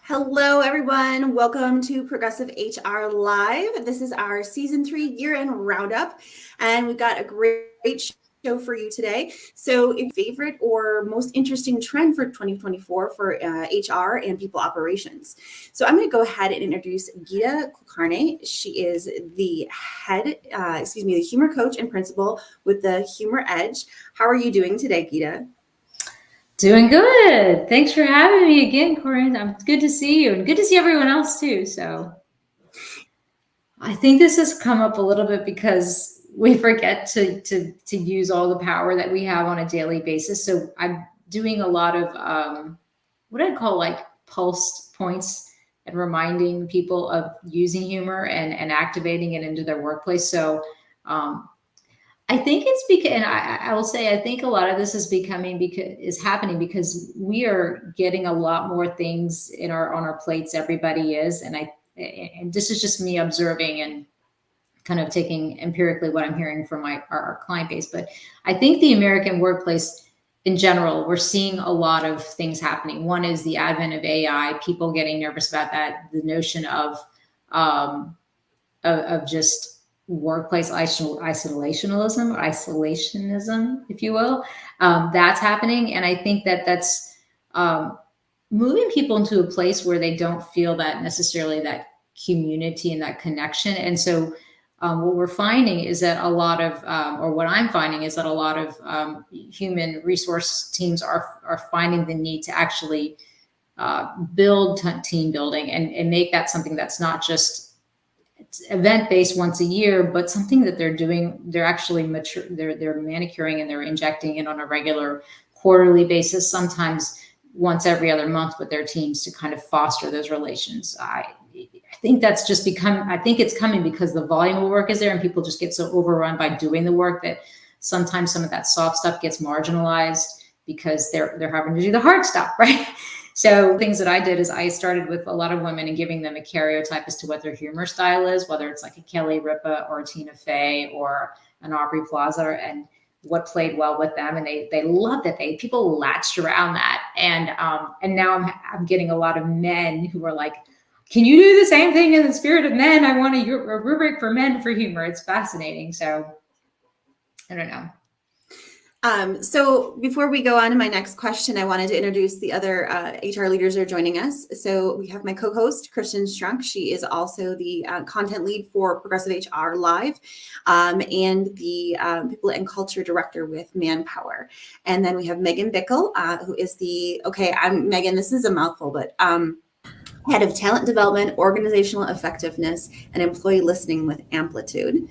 Hello, everyone. Welcome to Progressive HR Live. This is our season 3 year-end roundup, and we've got a great show for you today. So, a favorite or most interesting trend for 2024 for HR and people operations. So, I'm going to go ahead and introduce Geeta Kulkarni. She is the the humor coach and principal with the Humor Edge. How are you doing today, Geeta? Doing good. Thanks for having me again, Corinne. It's good to see you and good to see everyone else too. So I think this has come up a little bit because we forget to use all the power that we have on a daily basis. So I'm doing a lot of what I'd call like pulse points and reminding people of using humor and activating it into their workplace. So I think it's because, and I will say, I think a lot of this is happening because we are getting a lot more things on our plates. Everybody is, and this is just me observing and kind of taking empirically what I'm hearing from our client base. But I think the American workplace in general, we're seeing a lot of things happening. One is the advent of AI, people getting nervous about that, the notion of just workplace isolationism, if you will, that's happening. And I think that's moving people into a place where they don't feel that necessarily that community and that connection. And so what we're finding is that what I'm finding is that a lot of human resource teams are finding the need to actually build team building and make that something that's not just event-based once a year, but something that they're doing, they're actually they're manicuring and they're injecting it on a regular quarterly basis, sometimes once every other month with their teams to kind of foster those relations. I think that's just I think it's coming because the volume of work is there and people just get so overrun by doing the work that sometimes some of that soft stuff gets marginalized because they're having to do the hard stuff, right? So things that I did is I started with a lot of women and giving them a karyotype as to what their humor style is, whether it's like a Kelly Ripa or a Tina Fey or an Aubrey Plaza, and what played well with them. And they loved it. People latched around that. And now I'm getting a lot of men who are like, can you do the same thing in the spirit of men? I want a rubric for men for humor. It's fascinating. So I don't know. So before we go on to my next question, I wanted to introduce the other HR leaders who are joining us. So we have my co-host, Kristin Strunk. She is also the content lead for Progressive HR Live and the People and Culture Director with Manpower. And then we have Megan Bickle, who is Megan, this is a mouthful, but Head of Talent Development, Organizational Effectiveness, and Employee Listening with Amplitude.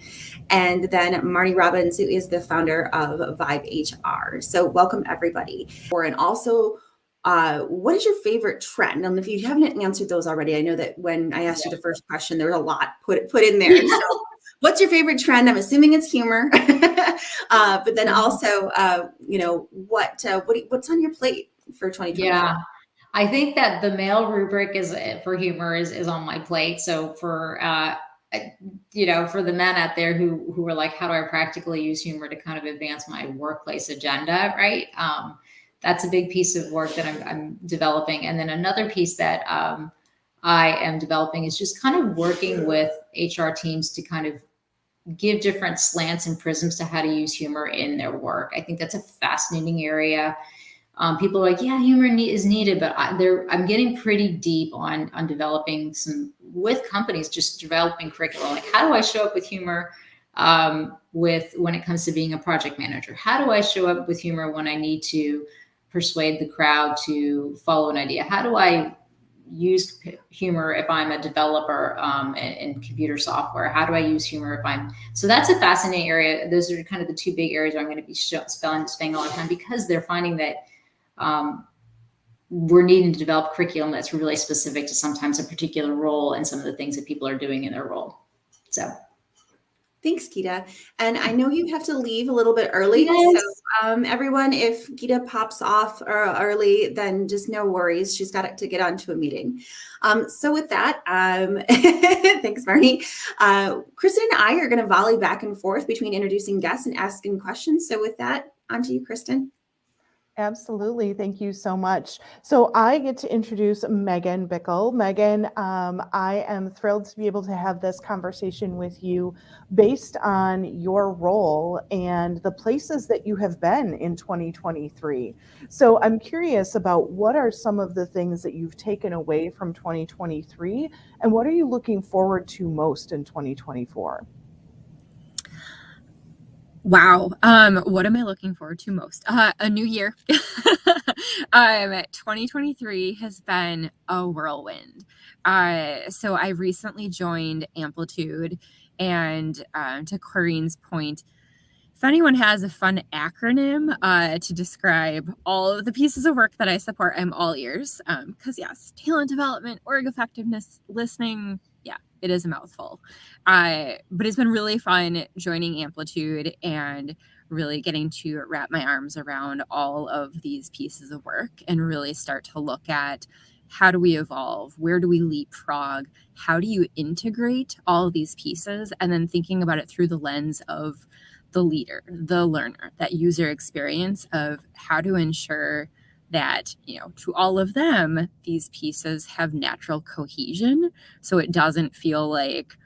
And then Marnie Robbins, who is the founder of VibeHR. So welcome, everybody. And also, what is your favorite trend? And if you haven't answered those already, I know that when I asked you the first question, there was a lot put in there. So what's your favorite trend? I'm assuming it's humor. But then also, what's on your plate for 2024? Yeah. I think that the male rubric for humor is on my plate. So for the men out there who are like, how do I practically use humor to kind of advance my workplace agenda, right? That's a big piece of work that I'm developing. And then another piece that I am developing is just kind of working with HR teams to kind of give different slants and prisms to how to use humor in their work. I think that's a fascinating area. People are like, yeah, humor is needed, but I'm getting pretty deep on developing with companies, just developing curriculum. Like, how do I show up with humor when it comes to being a project manager? How do I show up with humor when I need to persuade the crowd to follow an idea? How do I use humor if I'm a developer in computer software? How do I use humor so that's a fascinating area. Those are kind of the two big areas where I'm going to be spending all the time, because they're finding that we're needing to develop curriculum that's really specific to sometimes a particular role and some of the things that people are doing in their role. So thanks, Geeta. And I know you have to leave a little bit early. Yes. So everyone, if Geeta pops off early, then just no worries. She's got to get onto a meeting. So with that, thanks, Marnie. Kristin and I are going to volley back and forth between introducing guests and asking questions. So with that, on to you, Kristin. Absolutely. Thank you so much. So I get to introduce Megan Bickle. Megan, I am thrilled to be able to have this conversation with you based on your role and the places that you have been in 2023. So I'm curious about what are some of the things that you've taken away from 2023 and what are you looking forward to most in 2024? Wow. What am I looking forward to most? A new year. 2023 has been a whirlwind. So I recently joined Amplitude, and to Corinne's point, if anyone has a fun acronym to describe all of the pieces of work that I support, I'm all ears. Because yes, talent development, org effectiveness, listening, yeah, it is a mouthful. But it's been really fun joining Amplitude and really getting to wrap my arms around all of these pieces of work and really start to look at how do we evolve? Where do we leapfrog? How do you integrate all of these pieces? And then thinking about it through the lens of the leader, the learner, that user experience of how to ensure that, to all of them, these pieces have natural cohesion. So it doesn't feel like,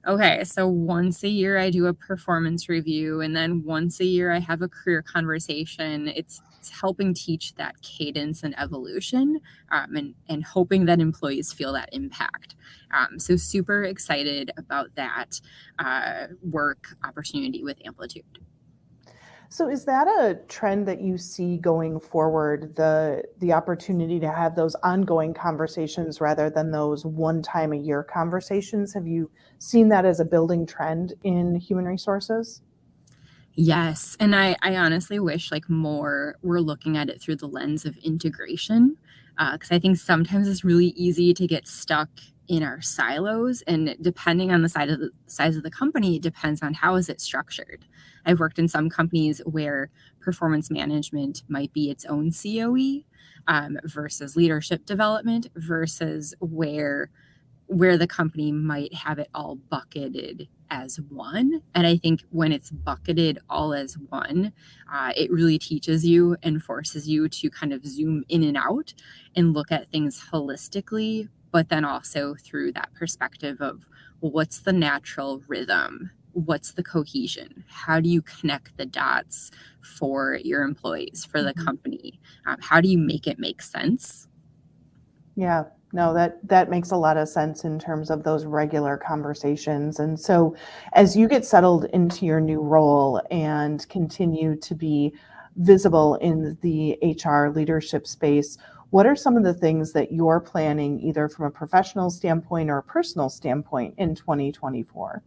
okay, so once a year I do a performance review and then once a year I have a career conversation. It's helping teach that cadence and evolution, and hoping that employees feel that impact. So super excited about that work opportunity with Amplitude. So is that a trend that you see going forward, the opportunity to have those ongoing conversations rather than those one time a year conversations? Have you seen that as a building trend in human resources? Yes. And I honestly wish more we're looking at it through the lens of integration. Because I think sometimes it's really easy to get stuck in our silos, and depending on the size of the company, it depends on how is it structured. I've worked in some companies where performance management might be its own COE, versus leadership development, versus where the company might have it all bucketed as one. And I think when it's bucketed all as one, it really teaches you and forces you to kind of zoom in and out and look at things holistically, but then also through that perspective of, well, what's the natural rhythm? What's the cohesion? How do you connect the dots for your employees, for the company? How do you make it make sense? Yeah, no, that makes a lot of sense in terms of those regular conversations. And so as you get settled into your new role and continue to be visible in the HR leadership space, what are some of the things that you're planning either from a professional standpoint or a personal standpoint in 2024?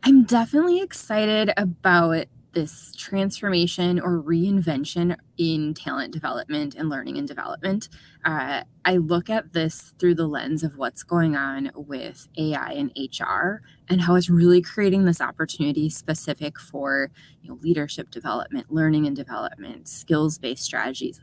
I'm definitely excited about this transformation or reinvention in talent development and learning and development. I look at this through the lens of what's going on with AI and HR and how it's really creating this opportunity specific for leadership development, learning and development, skills-based strategies,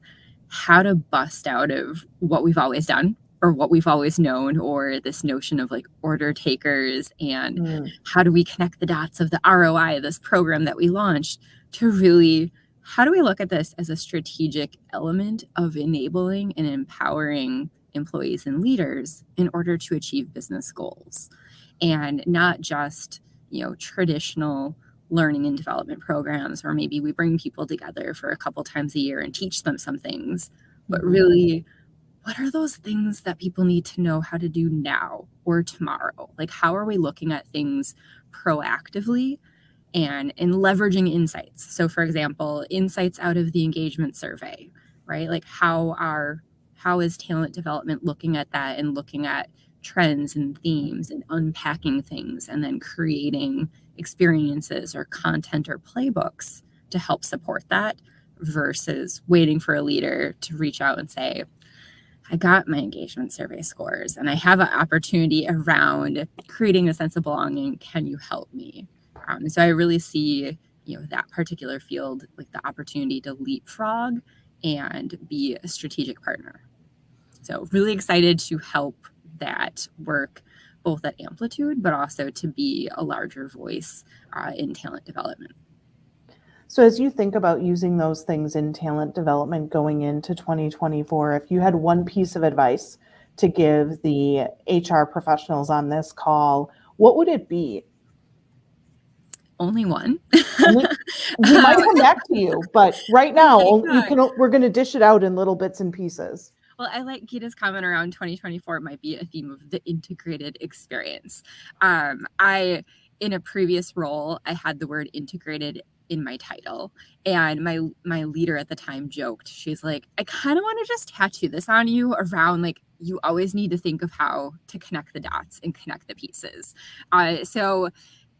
how to bust out of what we've always done or what we've always known, or this notion of order takers, and how do we connect the dots of the ROI of this program that we launched to really, how do we look at this as a strategic element of enabling and empowering employees and leaders in order to achieve business goals, and not just, traditional learning and development programs where maybe we bring people together for a couple times a year and teach them some things, but really, what are those things that people need to know how to do now or tomorrow? How are we looking at things proactively and leveraging insights? So for example, insights out of the engagement survey, right? How is talent development looking at that and looking at trends and themes and unpacking things and then creating experiences or content or playbooks to help support that, versus waiting for a leader to reach out and say, I got my engagement survey scores and I have an opportunity around creating a sense of belonging. Can you help me? So I really see, that particular field, the opportunity to leapfrog and be a strategic partner. So really excited to help that work both at Amplitude, but also to be a larger voice in talent development. So as you think about using those things in talent development going into 2024, if you had one piece of advice to give the HR professionals on this call, what would it be? Only one. We might come back to you, but right now God. we're going to dish it out in little bits and pieces. Well, I like Gita's comment around 2024 might be a theme of the integrated experience. In a previous role, I had the word integrated in my title, and my leader at the time joked. She's like, I kind of want to just tattoo this on you around like you always need to think of how to connect the dots and connect the pieces. So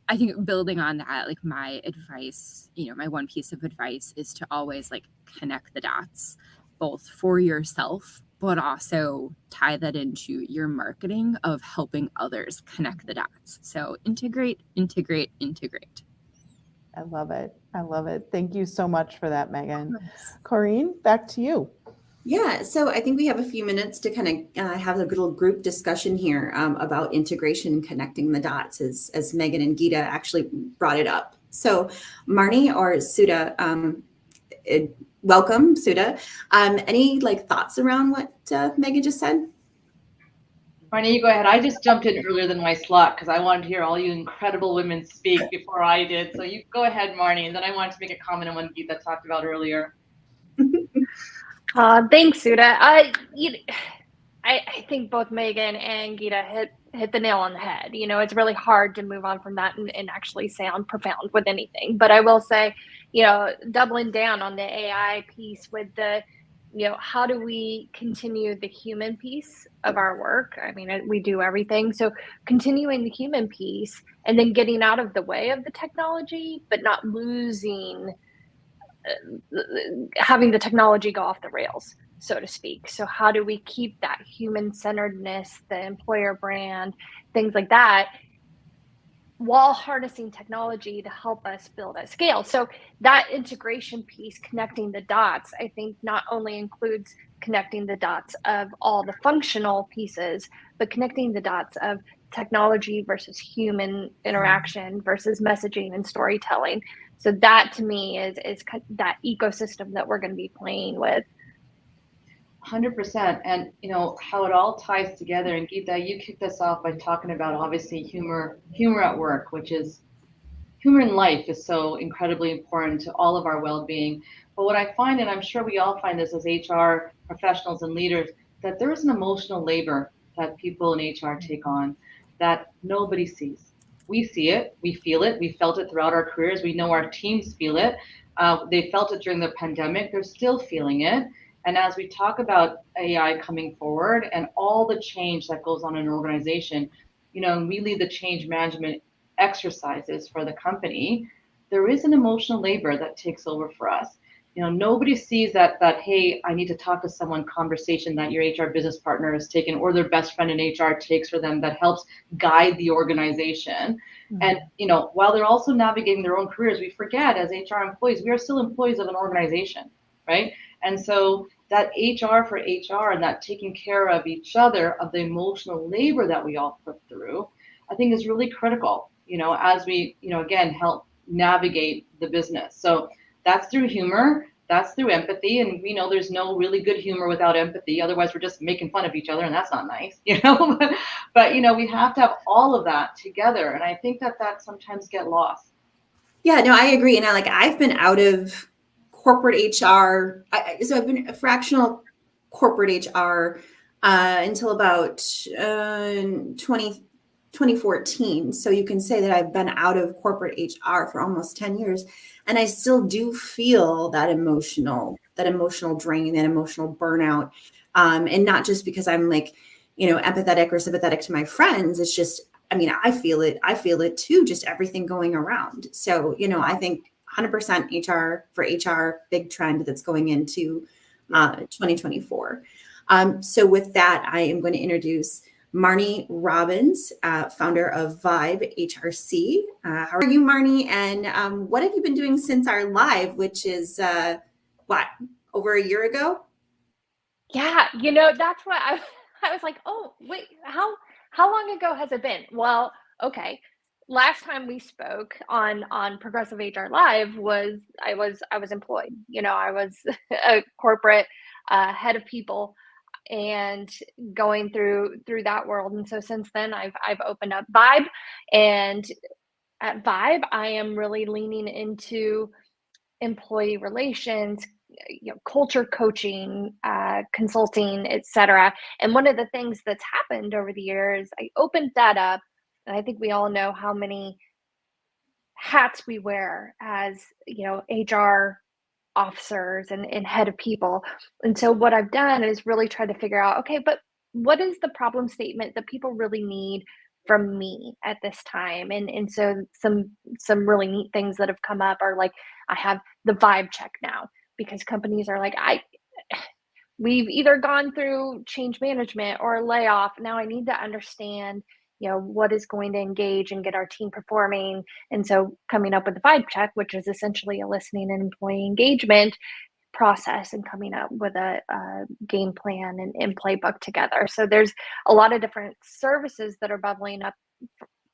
I think building on that, like my advice, my one piece of advice is to always like connect the dots, both for yourself, but also tie that into your marketing of helping others connect the dots. So integrate, integrate, integrate. I love it. I love it. Thank you so much for that, Megan. Corinne, back to you. Yeah, so I think we have a few minutes to kind of have a little group discussion here about integration and connecting the dots as Megan and Gita actually brought it up. So Marnie or Sudha, welcome, Sudha. Any thoughts around what Megan just said? Marnie, you go ahead. I just jumped in earlier than my slot because I wanted to hear all you incredible women speak before I did. So you go ahead, Marnie, and then I wanted to make a comment on what Gita talked about earlier. Thanks, Sudha. I think both Megan and Gita hit the nail on the head. It's really hard to move on from that and actually sound profound with anything. But I will say, doubling down on the AI piece with the, how do we continue the human piece of our work? I mean, we do everything. So continuing the human piece and then getting out of the way of the technology, but not losing having the technology go off the rails, so to speak. So how do we keep that human-centeredness, the employer brand, things like that, while harnessing technology to help us build at scale? So that integration piece, connecting the dots, I think not only includes connecting the dots of all the functional pieces, but connecting the dots of technology versus human interaction versus messaging and storytelling. So that to me is that ecosystem that we're going to be playing with. 100%. And how it all ties together. And Gita, you kicked us off by talking about obviously humor at work, which is humor in life is so incredibly important to all of our well-being. But what I find, and I'm sure we all find this as HR professionals and leaders, that there is an emotional labor that people in HR take on that nobody sees. We see it, we feel it, we felt it throughout our careers. We know our teams feel it. They felt it during the pandemic. They're still feeling it. And as we talk about AI coming forward and all the change that goes on in an organization, we lead the change management exercises for the company. There is an emotional labor that takes over for us. Nobody sees that, hey, I need to talk to someone conversation that your HR business partner has taken or their best friend in HR takes for them that helps guide the organization. Mm-hmm. And, while they're also navigating their own careers, we forget as HR employees, we are still employees of an organization, right? And so that HR for HR and that taking care of each other, of the emotional labor that we all put through, I think is really critical, as we, again, help navigate the business. So that's through humor, that's through empathy. And we know there's no really good humor without empathy. Otherwise, we're just making fun of each other and that's not nice, but we have to have all of that together. And I think that sometimes get lost. Yeah, no, I agree. And I've been out of corporate HR. So I've been a fractional corporate HR until about 2014. So you can say that I've been out of corporate HR for almost 10 years. And I still do feel that emotional drain, that emotional burnout. And not just because I'm empathetic or sympathetic to my friends. It's just, I feel it too, just everything going around. So, I think 100% HR for HR, big trend that's going into 2024. So with that, I am going to introduce Marnie Robbins, founder of VibeHR. How are you, Marnie? And what have you been doing since our live, which is over a year ago? Yeah, that's what I was like, oh, wait, how long ago has it been? Well, okay, last time we spoke on Progressive HR Live I was employed. I was a corporate head of people and going through that world. And so since then I've opened up Vibe, and at Vibe I am really leaning into employee relations, culture coaching, consulting, etc. And one of the things that's happened over the years, I opened that up, and I think we all know how many hats we wear as HR officers and head of people. And so what I've done is really try to figure out, okay, but what is the problem statement that people really need from me at this time? And so some really neat things that have come up are like, I have the vibe check now, because companies are like, we've either gone through change management or a layoff. Now I need to understand what is going to engage and get our team performing. And so coming up with the vibe check, which is essentially a listening and employee engagement process, and coming up with a game plan and playbook together. So there's a lot of different services that are bubbling up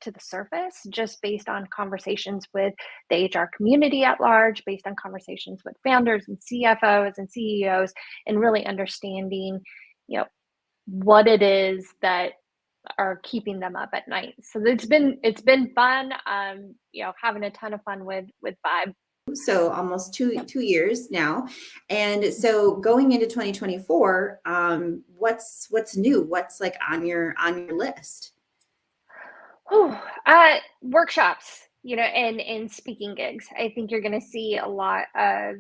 to the surface, just based on conversations with the HR community at large, based on conversations with founders and CFOs and CEOs, and really understanding what it is that are keeping them up at night. So it's been fun, having a ton of fun with Vibe. So almost two years now. And so going into 2024, what's new? What's like on your list? Workshops, and speaking gigs. I think you're going to see a lot of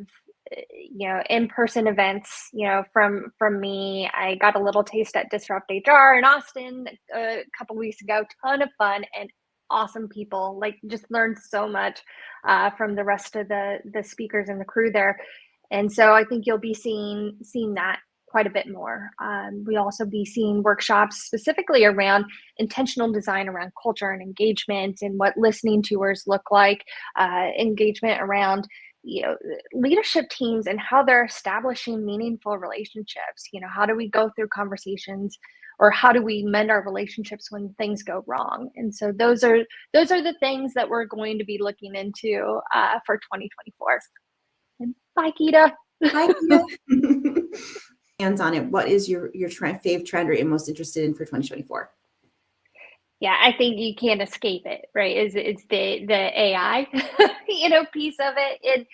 in-person events, from me. I got a little taste at Disrupt HR in Austin a couple weeks ago. Ton of fun and awesome people. Like, just learned so much from the rest of the speakers and the crew there. And so I think you'll be seeing that quite a bit more. We also be seeing workshops specifically around intentional design around culture and engagement, and what listening tours look like, engagement around leadership teams and how they're establishing meaningful relationships. How do we go through conversations, or how do we mend our relationships when things go wrong? And so those are the things that we're going to be looking into for 2024. And bye, Gita. Bye, Gita. Hands on it. What is your fave trend, or you're most interested in for 2024? Yeah, I think you can't escape it, right? It's the AI, piece of it.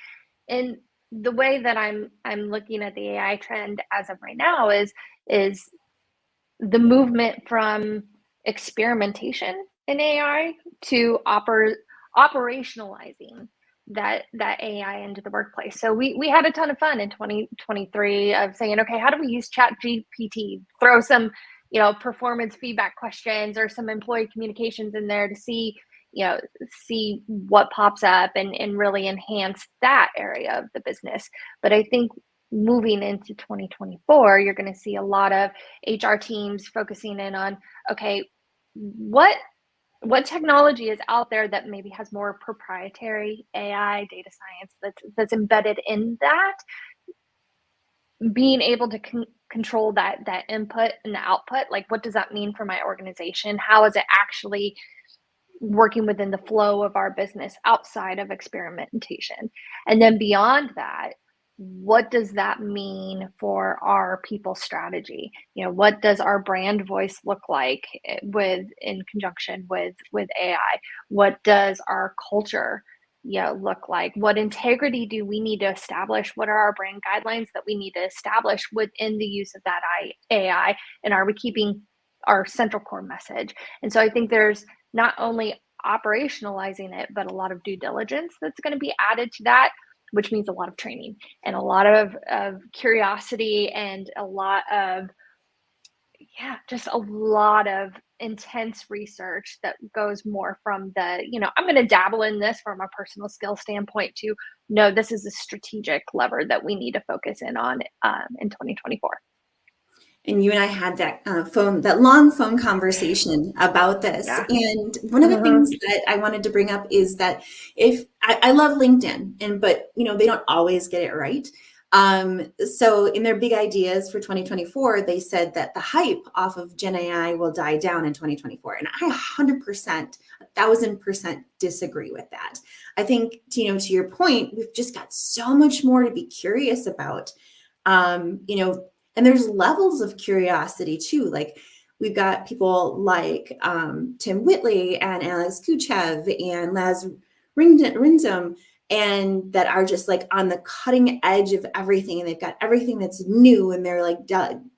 And the way that I'm looking at the AI trend as of right now is the movement from experimentation in AI to operationalizing that AI into the workplace. So we had a ton of fun in 2023 of saying, okay, how do we use ChatGPT, throw some performance feedback questions or some employee communications in there to see what pops up and really enhance that area of the business. But I think moving into 2024, you're going to see a lot of HR teams focusing in on, okay, what technology is out there that maybe has more proprietary AI data science that's embedded in that, being able to control that input and the output. Like, what does that mean for my organization? How is it actually working within the flow of our business outside of experimentation? And then beyond that, what does that mean for our people strategy? What does our brand voice look like in conjunction with AI? What does our culture look like? What integrity do we need to establish? What are our brand guidelines that we need to establish within the use of that AI? And are we keeping our central core message? And so I think there's not only operationalizing it, but a lot of due diligence that's going to be added to that, which means a lot of training and a lot of curiosity and a lot of, just a lot of intense research that goes more from the, I'm going to dabble in this from a personal skill standpoint to, no, this is a strategic lever that we need to focus in on in 2024. And you and I had that long phone conversation about this. Yeah. And one of the things that I wanted to bring up is that if I love LinkedIn, but they don't always get it right. So in their big ideas for 2024, they said that the hype off of Gen AI will die down in 2024. And I 100%, 1000% disagree with that. I think, to your point, we've just got so much more to be curious about, and there's levels of curiosity too. Like we've got people like Tim Whitley and Alex Kuchev and Laz Rinzum, and that are just like on the cutting edge of everything, and they've got everything that's new, and they're like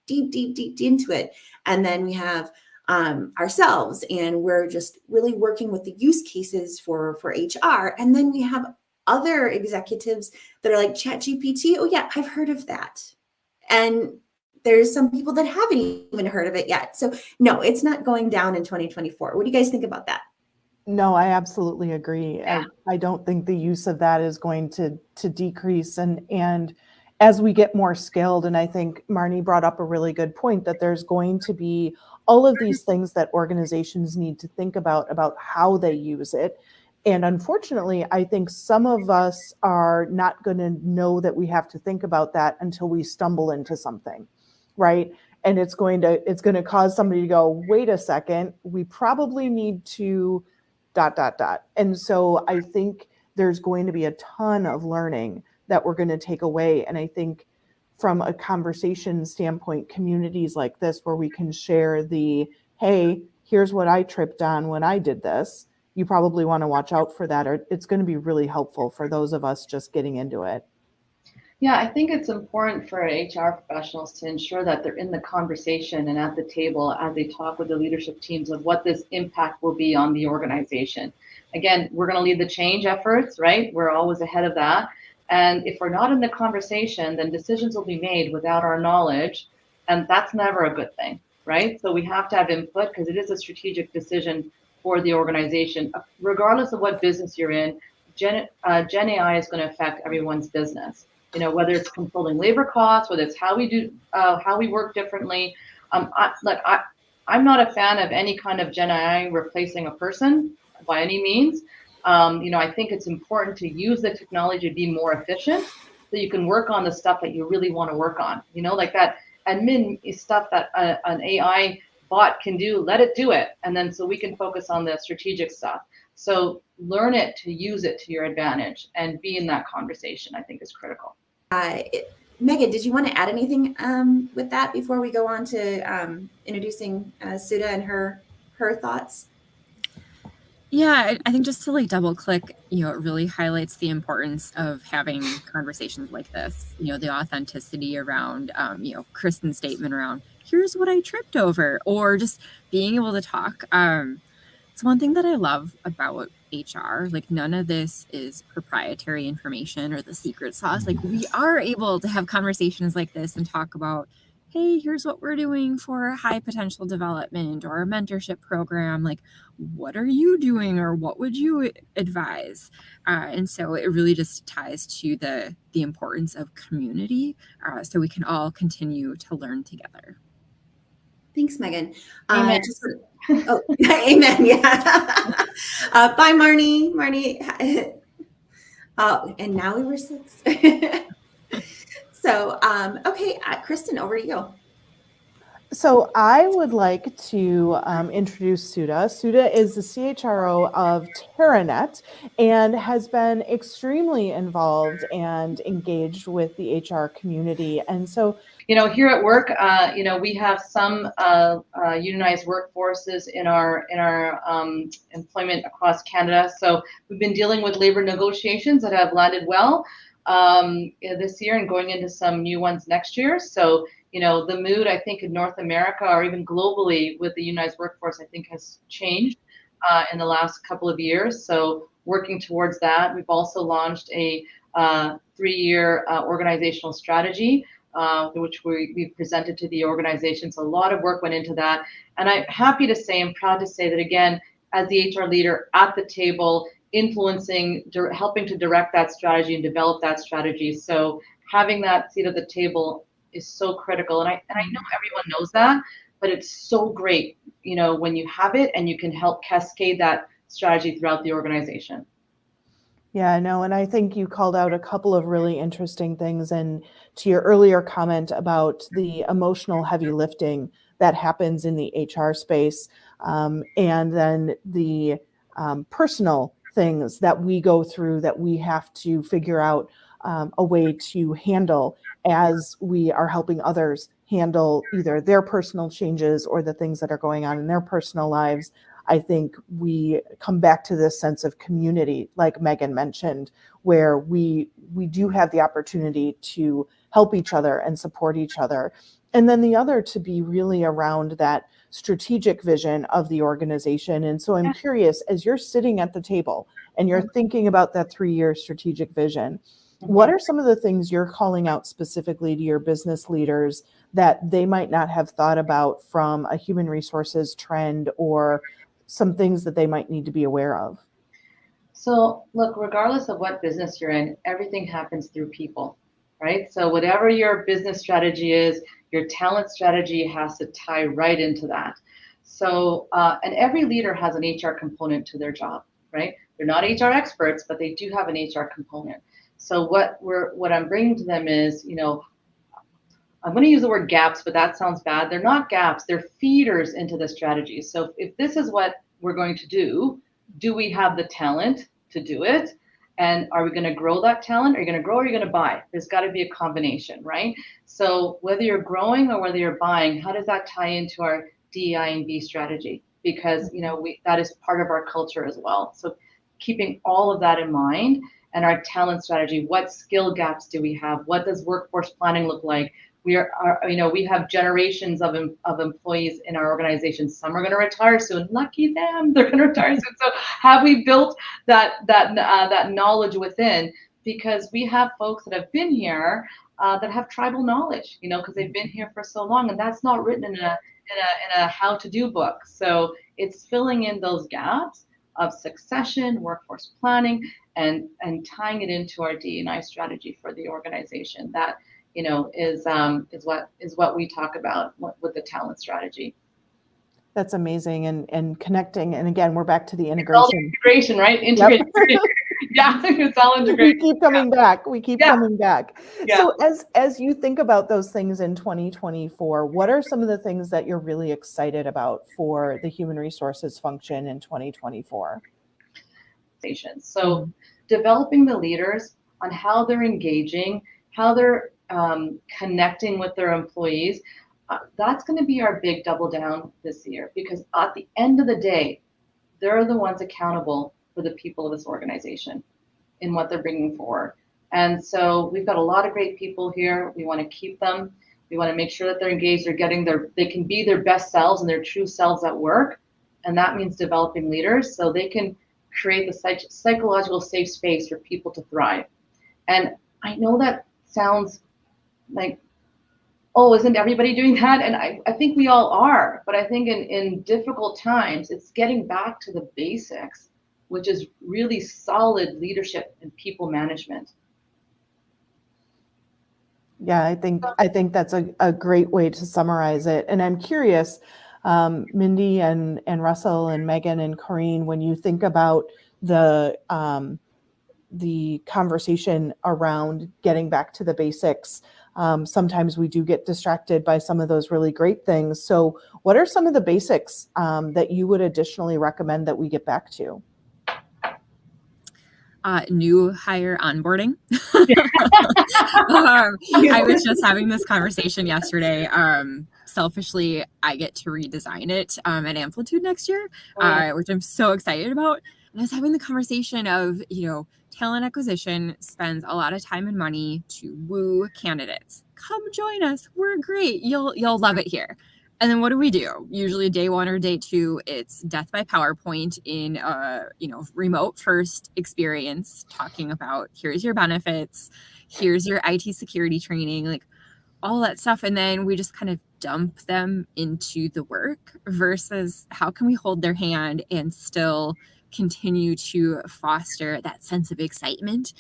deep into it. And then we have ourselves, and we're just really working with the use cases for HR. And then we have other executives that are like ChatGPT. Oh yeah, I've heard of that. And there's some people that haven't even heard of it yet. So no, it's not going down in 2024. What do you guys think about that? No, I absolutely agree. Yeah. I don't think the use of that is going to decrease. And as we get more skilled, and I think Marnie brought up a really good point, that there's going to be all of these things that organizations need to think about how they use it. And unfortunately, I think some of us are not going to know that we have to think about that until we stumble into something, right? And it's going to cause somebody to go, wait a second, we probably need to ... And so I think there's going to be a ton of learning that we're going to take away. And I think from a conversation standpoint, communities like this, where we can share the, hey, here's what I tripped on when I did this, you probably want to watch out for that, or it's going to be really helpful for those of us just getting into it. Yeah, I think it's important for HR professionals to ensure that they're in the conversation and at the table as they talk with the leadership teams of what this impact will be on the organization. Again, we're going to lead the change efforts, right? We're always ahead of that. And if we're not in the conversation, then decisions will be made without our knowledge. And that's never a good thing, right? So we have to have input because it is a strategic decision for the organization. Regardless of what business you're in, Gen AI is going to affect everyone's business. Whether it's controlling labor costs, whether it's how we work differently. I'm not a fan of any kind of Gen AI replacing a person by any means. I think it's important to use the technology to be more efficient, so you can work on the stuff that you really want to work on. Like that admin stuff that an AI bot can do, let it do it, and then so we can focus on the strategic stuff. So learn it to use it to your advantage and be in that conversation, I think, is critical. Megan, did you want to add anything with that before we go on to introducing Sudha and her thoughts? Yeah, I think just to double click, it really highlights the importance of having conversations like this, the authenticity around, Kristin's statement around, here's what I tripped over, or just being able to talk. It's one thing that I love about HR. None of this is proprietary information or the secret sauce. We are able to have conversations like this and talk about, hey, here's what we're doing for high potential development or a mentorship program. What are you doing, or what would you advise? And so it really just ties to the importance of community, so we can all continue to learn together. Thanks, Megan. Amen. Amen. Yeah. Bye, Marnie. Marnie. And now we were 6. So, okay, Kristin, over to you. So I would like to introduce Sudha. Sudha is the CHRO of Teranet and has been extremely involved and engaged with the HR community. And so, here at work, we have some unionized workforces in our employment across Canada. So we've been dealing with labor negotiations that have landed well this year and going into some new ones next year. So the mood, I think, in North America or even globally with the unionized workforce, I think, has changed in the last couple of years. So working towards that, we've also launched a 3-year organizational strategy, which we presented to the organization. So a lot of work went into that. And I'm happy to say, I'm proud to say that, again, as the HR leader at the table, influencing, helping to direct that strategy and develop that strategy. So having that seat at the table is so critical. And I know everyone knows that, but it's so great, when you have it and you can help cascade that strategy throughout the organization. Yeah, no, and I think you called out a couple of really interesting things. And to your earlier comment about the emotional heavy lifting that happens in the HR space, and then the personal things that we go through that we have to figure out a way to handle as we are helping others handle either their personal changes or the things that are going on in their personal lives. I think we come back to this sense of community, like Megan mentioned, where we do have the opportunity to help each other and support each other. And then the other to be really around that strategic vision of the organization. And so I'm curious, as you're sitting at the table and you're thinking about that 3-year strategic vision, what are some of the things you're calling out specifically to your business leaders that they might not have thought about from a human resources trend, or some things that they might need to be aware of? So look, regardless of what business you're in, everything happens through people, right? So whatever your business strategy is, your talent strategy has to tie right into that. So, and every leader has an HR component to their job, right? They're not HR experts, but they do have an HR component. So what I'm bringing to them is, I'm going to use the word gaps, but that sounds bad. They're not gaps. They're feeders into the strategy. So if this is what we're going to do we have the talent to do it? And are we going to grow that talent? Are you going to grow or are you going to buy? There's got to be a combination, right? So whether you're growing or whether you're buying, how does that tie into our DEI and B strategy? Because, that is part of our culture as well. So keeping all of that in mind, and our talent strategy, what skill gaps do we have? What does workforce planning look like? We have generations of employees in our organization. Some are going to retire soon. Lucky them, they're going to retire soon. So have we built that knowledge within? Because we have folks that have been here that have tribal knowledge, because they've been here for so long, and that's not written in a how-to-do book. So it's filling in those gaps of succession, workforce planning, and tying it into our D&I strategy for the organization. That is what we talk about with the talent strategy. That's amazing, and connecting. And again, we're back to the integration. It's all integration, right? Integration. Yep. Yeah, it's all integration. We keep coming back. We keep coming back. Yeah. So as you think about those things in 2024, what are some of the things that you're really excited about for the human resources function in 2024? So developing the leaders on how they're engaging, how they're connecting with their employees, that's going to be our big double down this year, because at the end of the day, they're the ones accountable for the people of this organization in what they're bringing forward. And so we've got a lot of great people here. We want to keep them. We want to make sure that they're engaged. They can be their best selves and their true selves at work. And that means developing leaders so they can create the psychological safe space for people to thrive. And I know that sounds like, oh, isn't everybody doing that? And I think we all are. But I think in difficult times, it's getting back to the basics, which is really solid leadership and people management. Yeah, I think that's a great way to summarize it. And I'm curious, Mindy and Russell and Megan and Corinne, when you think about the conversation around getting back to the basics, sometimes we do get distracted by some of those really great things. So what are some of the basics that you would additionally recommend that we get back to? New hire onboarding. I was just having this conversation yesterday. Selfishly, I get to redesign it at Amplitude next year, which I'm so excited about. And I was having the conversation of, talent acquisition spends a lot of time and money to woo candidates. Come join us. We're great. You'll love it here. And then what do? Usually day 1 or day 2, it's death by PowerPoint in a remote first experience, talking about here's your benefits, here's your IT security training, like all that stuff. And then we just kind of dump them into the work versus how can we hold their hand and still continue to foster that sense of excitement?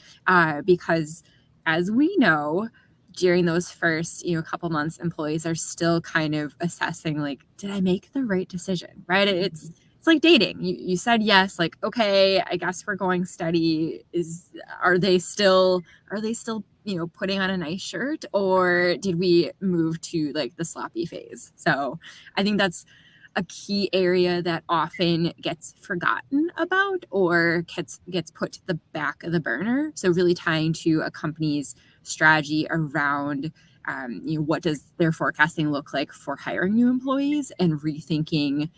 Because as we know, during those first, couple months, employees are still kind of assessing, like, did I make the right decision, right? It's it's like dating. You said yes, like, okay, I guess we're going steady. Are they still, putting on a nice shirt, or did we move to like the sloppy phase? So I think that's a key area that often gets forgotten about or gets put to the back of the burner. So really tying to a company's strategy around what does their forecasting look like for hiring new employees, and rethinking,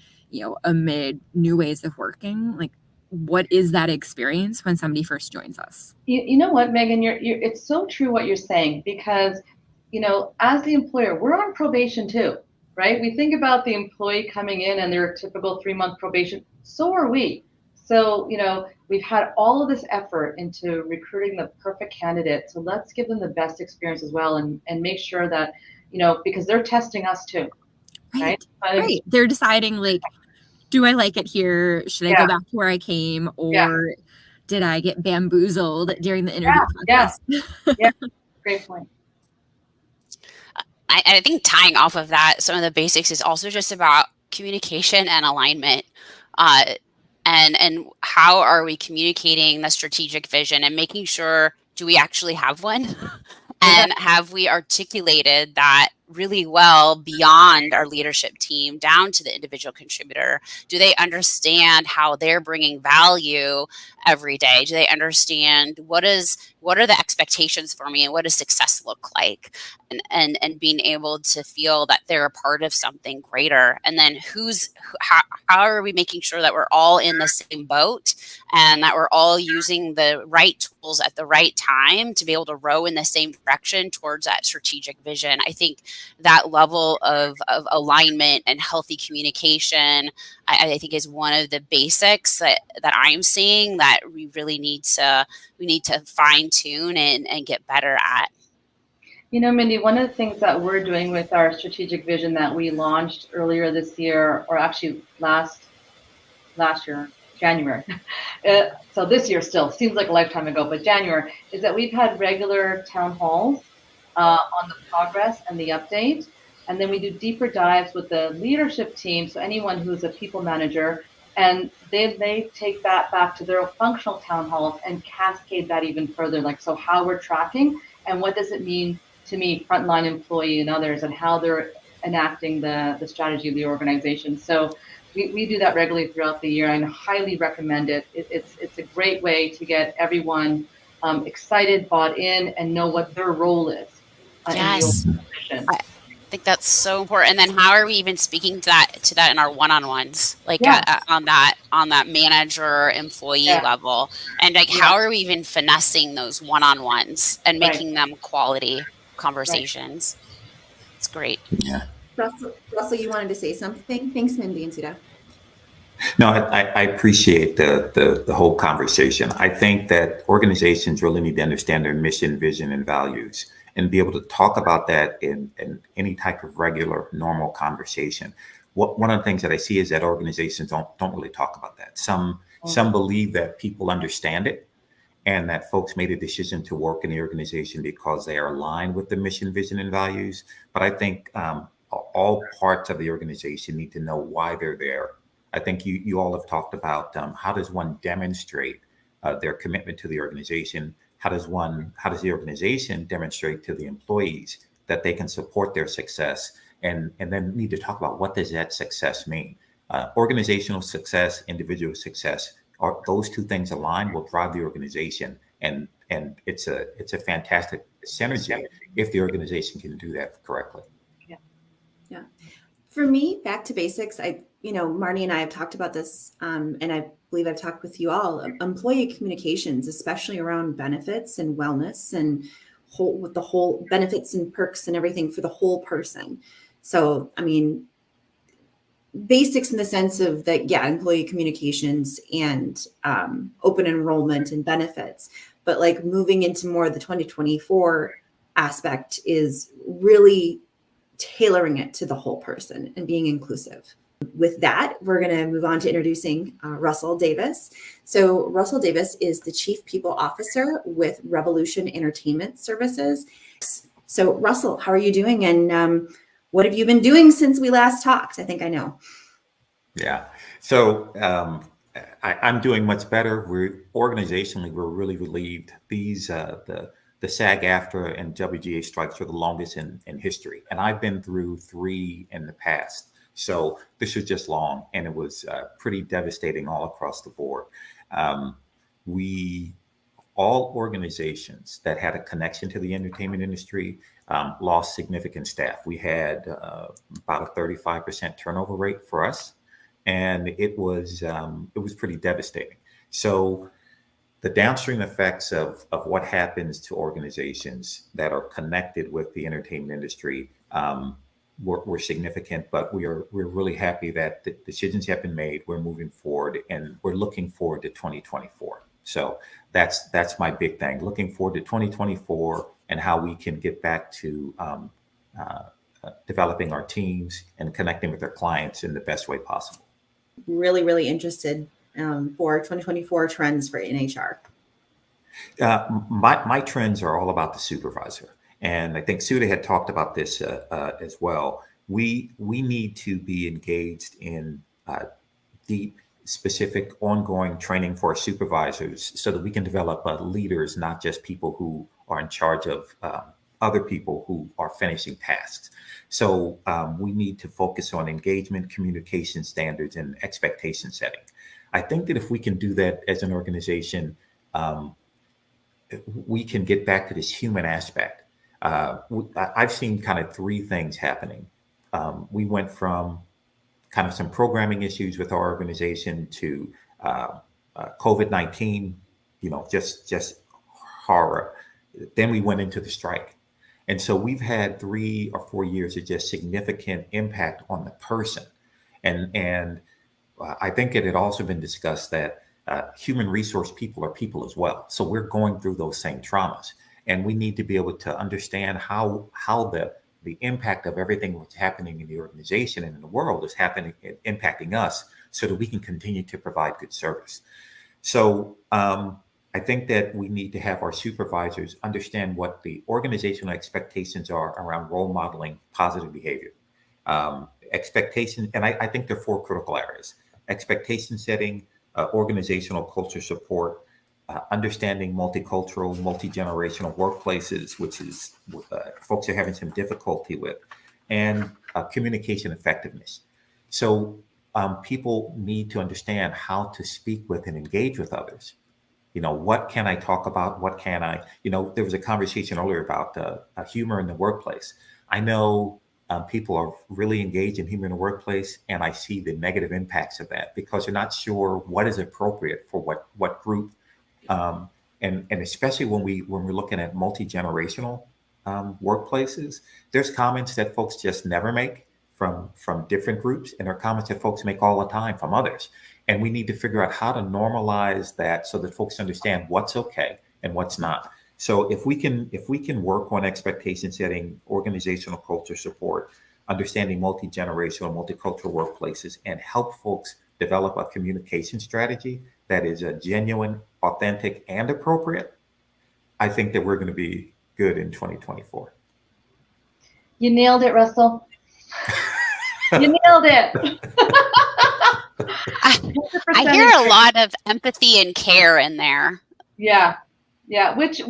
amid new ways of working, like what is that experience when somebody first joins us? You know what, Megan, it's so true what you're saying, because, as the employer, we're on probation too, right? We think about the employee coming in and their typical 3-month probation. So are we. So, we've had all of this effort into recruiting the perfect candidate. So let's give them the best experience as well, and make sure that, because they're testing us too. Right. They're deciding, like, do I like it here? Should I go back to where I came? Or did I get bamboozled during the interview process? Yeah. Great point. I think tying off of that, some of the basics is also just about communication and alignment. And how are we communicating the strategic vision and making sure, do we actually have one? And have we articulated that really well beyond our leadership team down to the individual contributor? Do they understand how they're bringing value every day? Do they understand what are the expectations for me, and what does success look like? And being able to feel that they're a part of something greater. And then how are we making sure that we're all in the same boat, and that we're all using the right tools at the right time to be able to row in the same direction towards that strategic vision? I think that level of alignment and healthy communication, I think, is one of the basics that I'm seeing that we really need to fine tune and get better at. Mindy, one of the things that we're doing with our strategic vision that we launched earlier this year, or actually last year, January. So this year still seems like a lifetime ago, but January, is that we've had regular town halls on the progress and the update. And then we do deeper dives with the leadership team. So anyone who's a people manager, and they take that back to their functional town halls and cascade that even further. Like, so how we're tracking and what does it mean to me, frontline employee and others, and how they're enacting the strategy of the organization. So we do that regularly throughout the year, and I highly recommend it. It's a great way to get everyone excited, bought in, and know what their role is in the organization. I think that's so important. And then how are we even speaking to that in our one-on-ones, like on that manager employee level, and like how are we even finessing those one-on-ones and making them quality conversations? It's great. Yeah. Russell, you wanted to say something? Thanks, Mindy and Sudha. No, I appreciate the whole conversation. I think that organizations really need to understand their mission, vision, and values, and be able to talk about that in any type of regular, normal conversation. One of the things that I see is that organizations don't really talk about that. Some believe that people understand it, and that folks made a decision to work in the organization because they are aligned with the mission, vision, and values. But I think all parts of the organization need to know why they're there. I think you all have talked about how does one demonstrate their commitment to the organization? How does the organization demonstrate to the employees that they can support their success? And then need to talk about what does that success mean? Organizational success, individual success. Are those two things aligned will drive the organization, and it's a fantastic synergy if the organization can do that correctly. Yeah. For me, back to basics. Marnie and I have talked about this, and I believe I've talked with you all. Employee communications, especially around benefits and wellness, and with the whole benefits and perks and everything for the whole person. So, basics in the sense of that, employee communications and open enrollment and benefits, but like moving into more of the 2024 aspect is really tailoring it to the whole person and being inclusive. With that, we're going to move on to introducing Russell Davis. So Russell Davis is the Chief People Officer with Revolution Entertainment Services. So Russell, how are you doing? And what have you been doing since we last talked? I think I know. Yeah. So I'm doing much better. We're organizationally, we're really relieved. These the SAG-AFTRA and WGA strikes are the longest in history, and I've been through 3 in the past. So this was just long, and it was pretty devastating all across the board. We all organizations that had a connection to the entertainment industry lost significant staff. We had about a 35% turnover rate for us, and it was pretty devastating. So the downstream effects of what happens to organizations that are connected with the entertainment industry were significant, but we're really happy that the decisions have been made. We're moving forward, and we're looking forward to 2024. So that's my big thing. Looking forward to 2024 and how we can get back to developing our teams and connecting with our clients in the best way possible. Really, really interested for 2024 trends for HR. My trends are all about the supervisor. And I think Sudha had talked about this as well. We need to be engaged in deep, specific, ongoing training for our supervisors so that we can develop leaders, not just people who are in charge of other people who are finishing tasks. So we need to focus on engagement, communication standards, and expectation setting. I think that if we can do that as an organization, we can get back to this human aspect. I've seen kind of 3 things happening. We went from kind of some programming issues with our organization to COVID-19, just horror. Then we went into the strike. And so we've had 3 or 4 years of just significant impact on the person. And I think it had also been discussed that human resource people are people as well. So we're going through those same traumas. And we need to be able to understand how the impact of everything that's happening in the organization and in the world is impacting us so that we can continue to provide good service. So I think that we need to have our supervisors understand what the organizational expectations are around role modeling positive behavior. Expectation, and I think there are 4 critical areas: expectation setting, organizational culture support, understanding multicultural, multi-generational workplaces, which is folks are having some difficulty with, and communication effectiveness. So people need to understand how to speak with and engage with others. What can I talk about? What can I, there was a conversation earlier about humor in the workplace. I know people are really engaged in humor in the workplace, and I see the negative impacts of that because they're not sure what is appropriate for what group. And especially when we're looking at multi-generational workplaces, there's comments that folks just never make from different groups, and there are comments that folks make all the time from others. And we need to figure out how to normalize that so that folks understand what's okay and what's not. So if we can work on expectation setting, organizational culture support, understanding multi-generational, multicultural workplaces, and help folks develop a communication strategy that is a genuine, authentic, and appropriate, I think that we're going to be good in 2024. You nailed it, Russell. You nailed it. I hear a lot of empathy and care in there. Yeah, which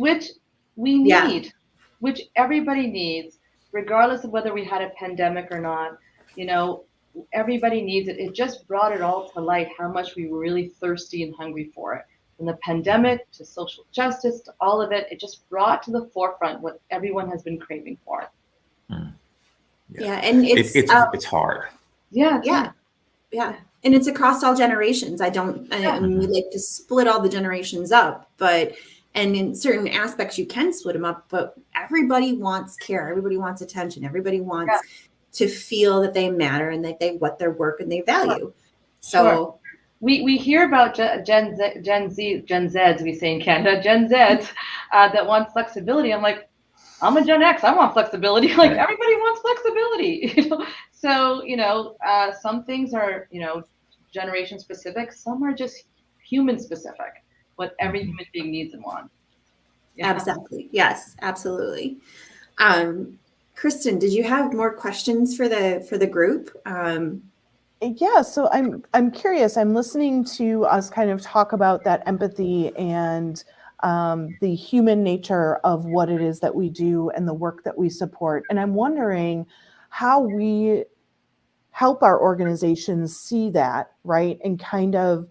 we need, which everybody needs, regardless of whether we had a pandemic or not. Everybody needs it. It just brought it all to light how much we were really thirsty and hungry for it. From the pandemic to social justice to all of it, it just brought to the forefront what everyone has been craving for. Yeah, and it's hard. Yeah. And it's across all generations. I we like to split all the generations up, and in certain aspects you can split them up, but everybody wants care. Everybody wants attention. Everybody wants to feel that they matter and that what their work and they value. So we hear about Gen Zs, we say in Canada, Gen Zs that want flexibility. I'm like, I'm a Gen X. I want flexibility. Like everybody wants flexibility. So some things are generation specific. Some are just human specific. What every human being needs and wants. Yeah. Exactly. Yes, absolutely. Kristin, did you have more questions for the group? Yeah, so I'm curious. I'm listening to us kind of talk about that empathy and the human nature of what it is that we do and the work that we support. And I'm wondering how we help our organizations see that, right? And kind of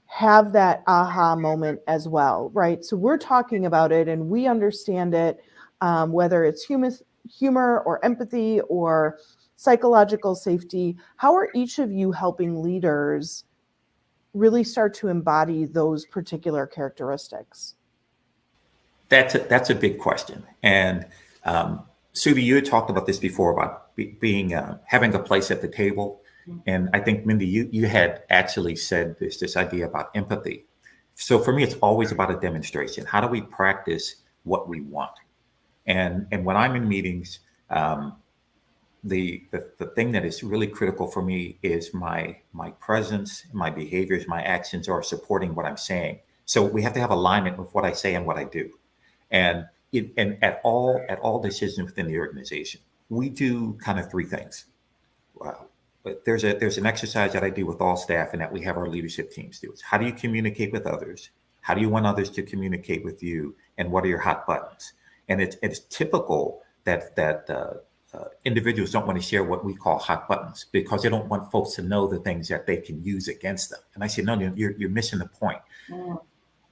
have that aha moment as well, right? So we're talking about it and we understand it, whether it's humor or empathy or psychological safety. How are each of you helping leaders really start to embody those particular characteristics? That's a big question. And Sudha, you had talked about this before about being having a place at the table. And I think, Mindy, you had actually said this idea about empathy. So for me, it's always about a demonstration. How do we practice what we want? And when I'm in meetings, the thing that is really critical for me is my presence, my behaviors, my actions are supporting what I'm saying. So we have to have alignment with what I say and what I do. And at all decisions within the organization, we do kind of three things. But there's an exercise that I do with all staff and that we have our leadership teams do. It's how do you communicate with others? How do you want others to communicate with you? And what are your hot buttons? And it's typical that individuals don't want to share what we call hot buttons because they don't want folks to know the things that they can use against them. And I say, no, you're missing the point.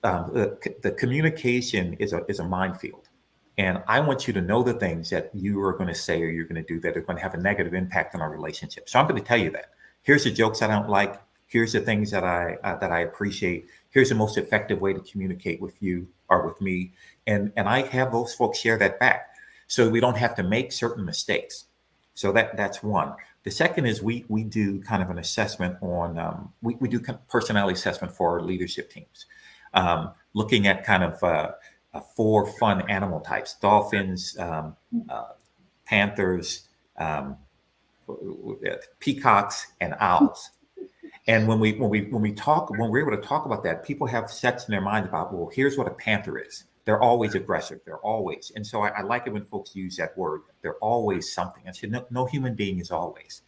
The communication is a minefield. And I want you to know the things that you are going to say or you're going to do that are going to have a negative impact on our relationship. So I'm going to tell you that. Here's the jokes I don't like. Here's the things that I appreciate. Here's the most effective way to communicate with you or with me. And I have those folks share that back so we don't have to make certain mistakes. So that's one. The second is we do kind of an assessment on, we do personality assessment for our leadership teams, looking at kind of 4 fun animal types: dolphins, panthers, peacocks, and owls. And when we're able to talk about that, people have sets in their minds about, well, here's what a panther is. They're always aggressive. They're always. And so I like it when folks use that word. They're always something. I said, no human being is always.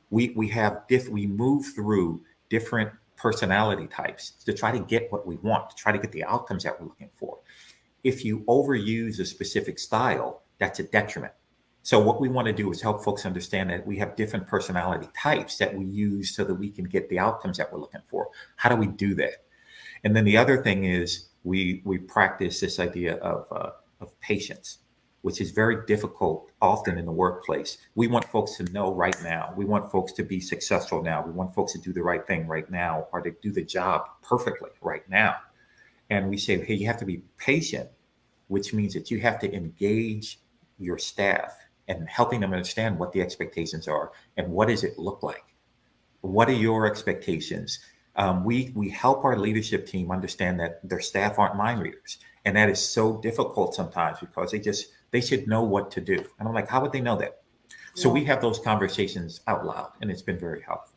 We move through different personality types to try to get what we want, to try to get the outcomes that we're looking for. If you overuse a specific style, that's a detriment. So what we want to do is help folks understand that we have different personality types that we use so that we can get the outcomes that we're looking for. How do we do that? And then the other thing is we practice this idea of patience, which is very difficult often in the workplace. We want folks to know right now. We want folks to be successful now. We want folks to do the right thing right now or to do the job perfectly right now. And we say, hey, you have to be patient, which means that you have to engage your staff and helping them understand what the expectations are and what does it look like? What are your expectations? We help our leadership team understand that their staff aren't mind readers. And that is so difficult sometimes because they should know what to do. And I'm like, how would they know that? So we have those conversations out loud, and it's been very helpful.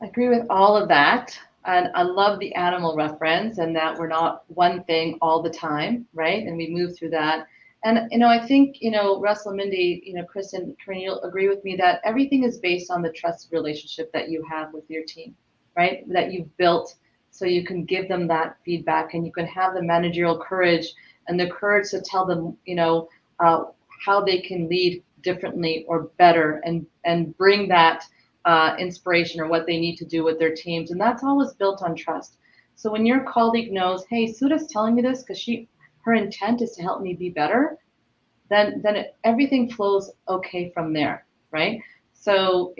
I agree with all of that. And I love the animal reference and that we're not one thing all the time, right? And we move through that. And, I think, Russell, Mindy, Kristin, can you agree with me that everything is based on the trusted relationship that you have with your team, right? That you've built so you can give them that feedback and you can have the managerial courage and the courage to tell them, how they can lead differently or better and bring that inspiration or what they need to do with their teams. And that's always built on trust. So when your colleague knows, hey, Sudha's telling me this because her intent is to help me be better, then everything flows okay from there, right? So,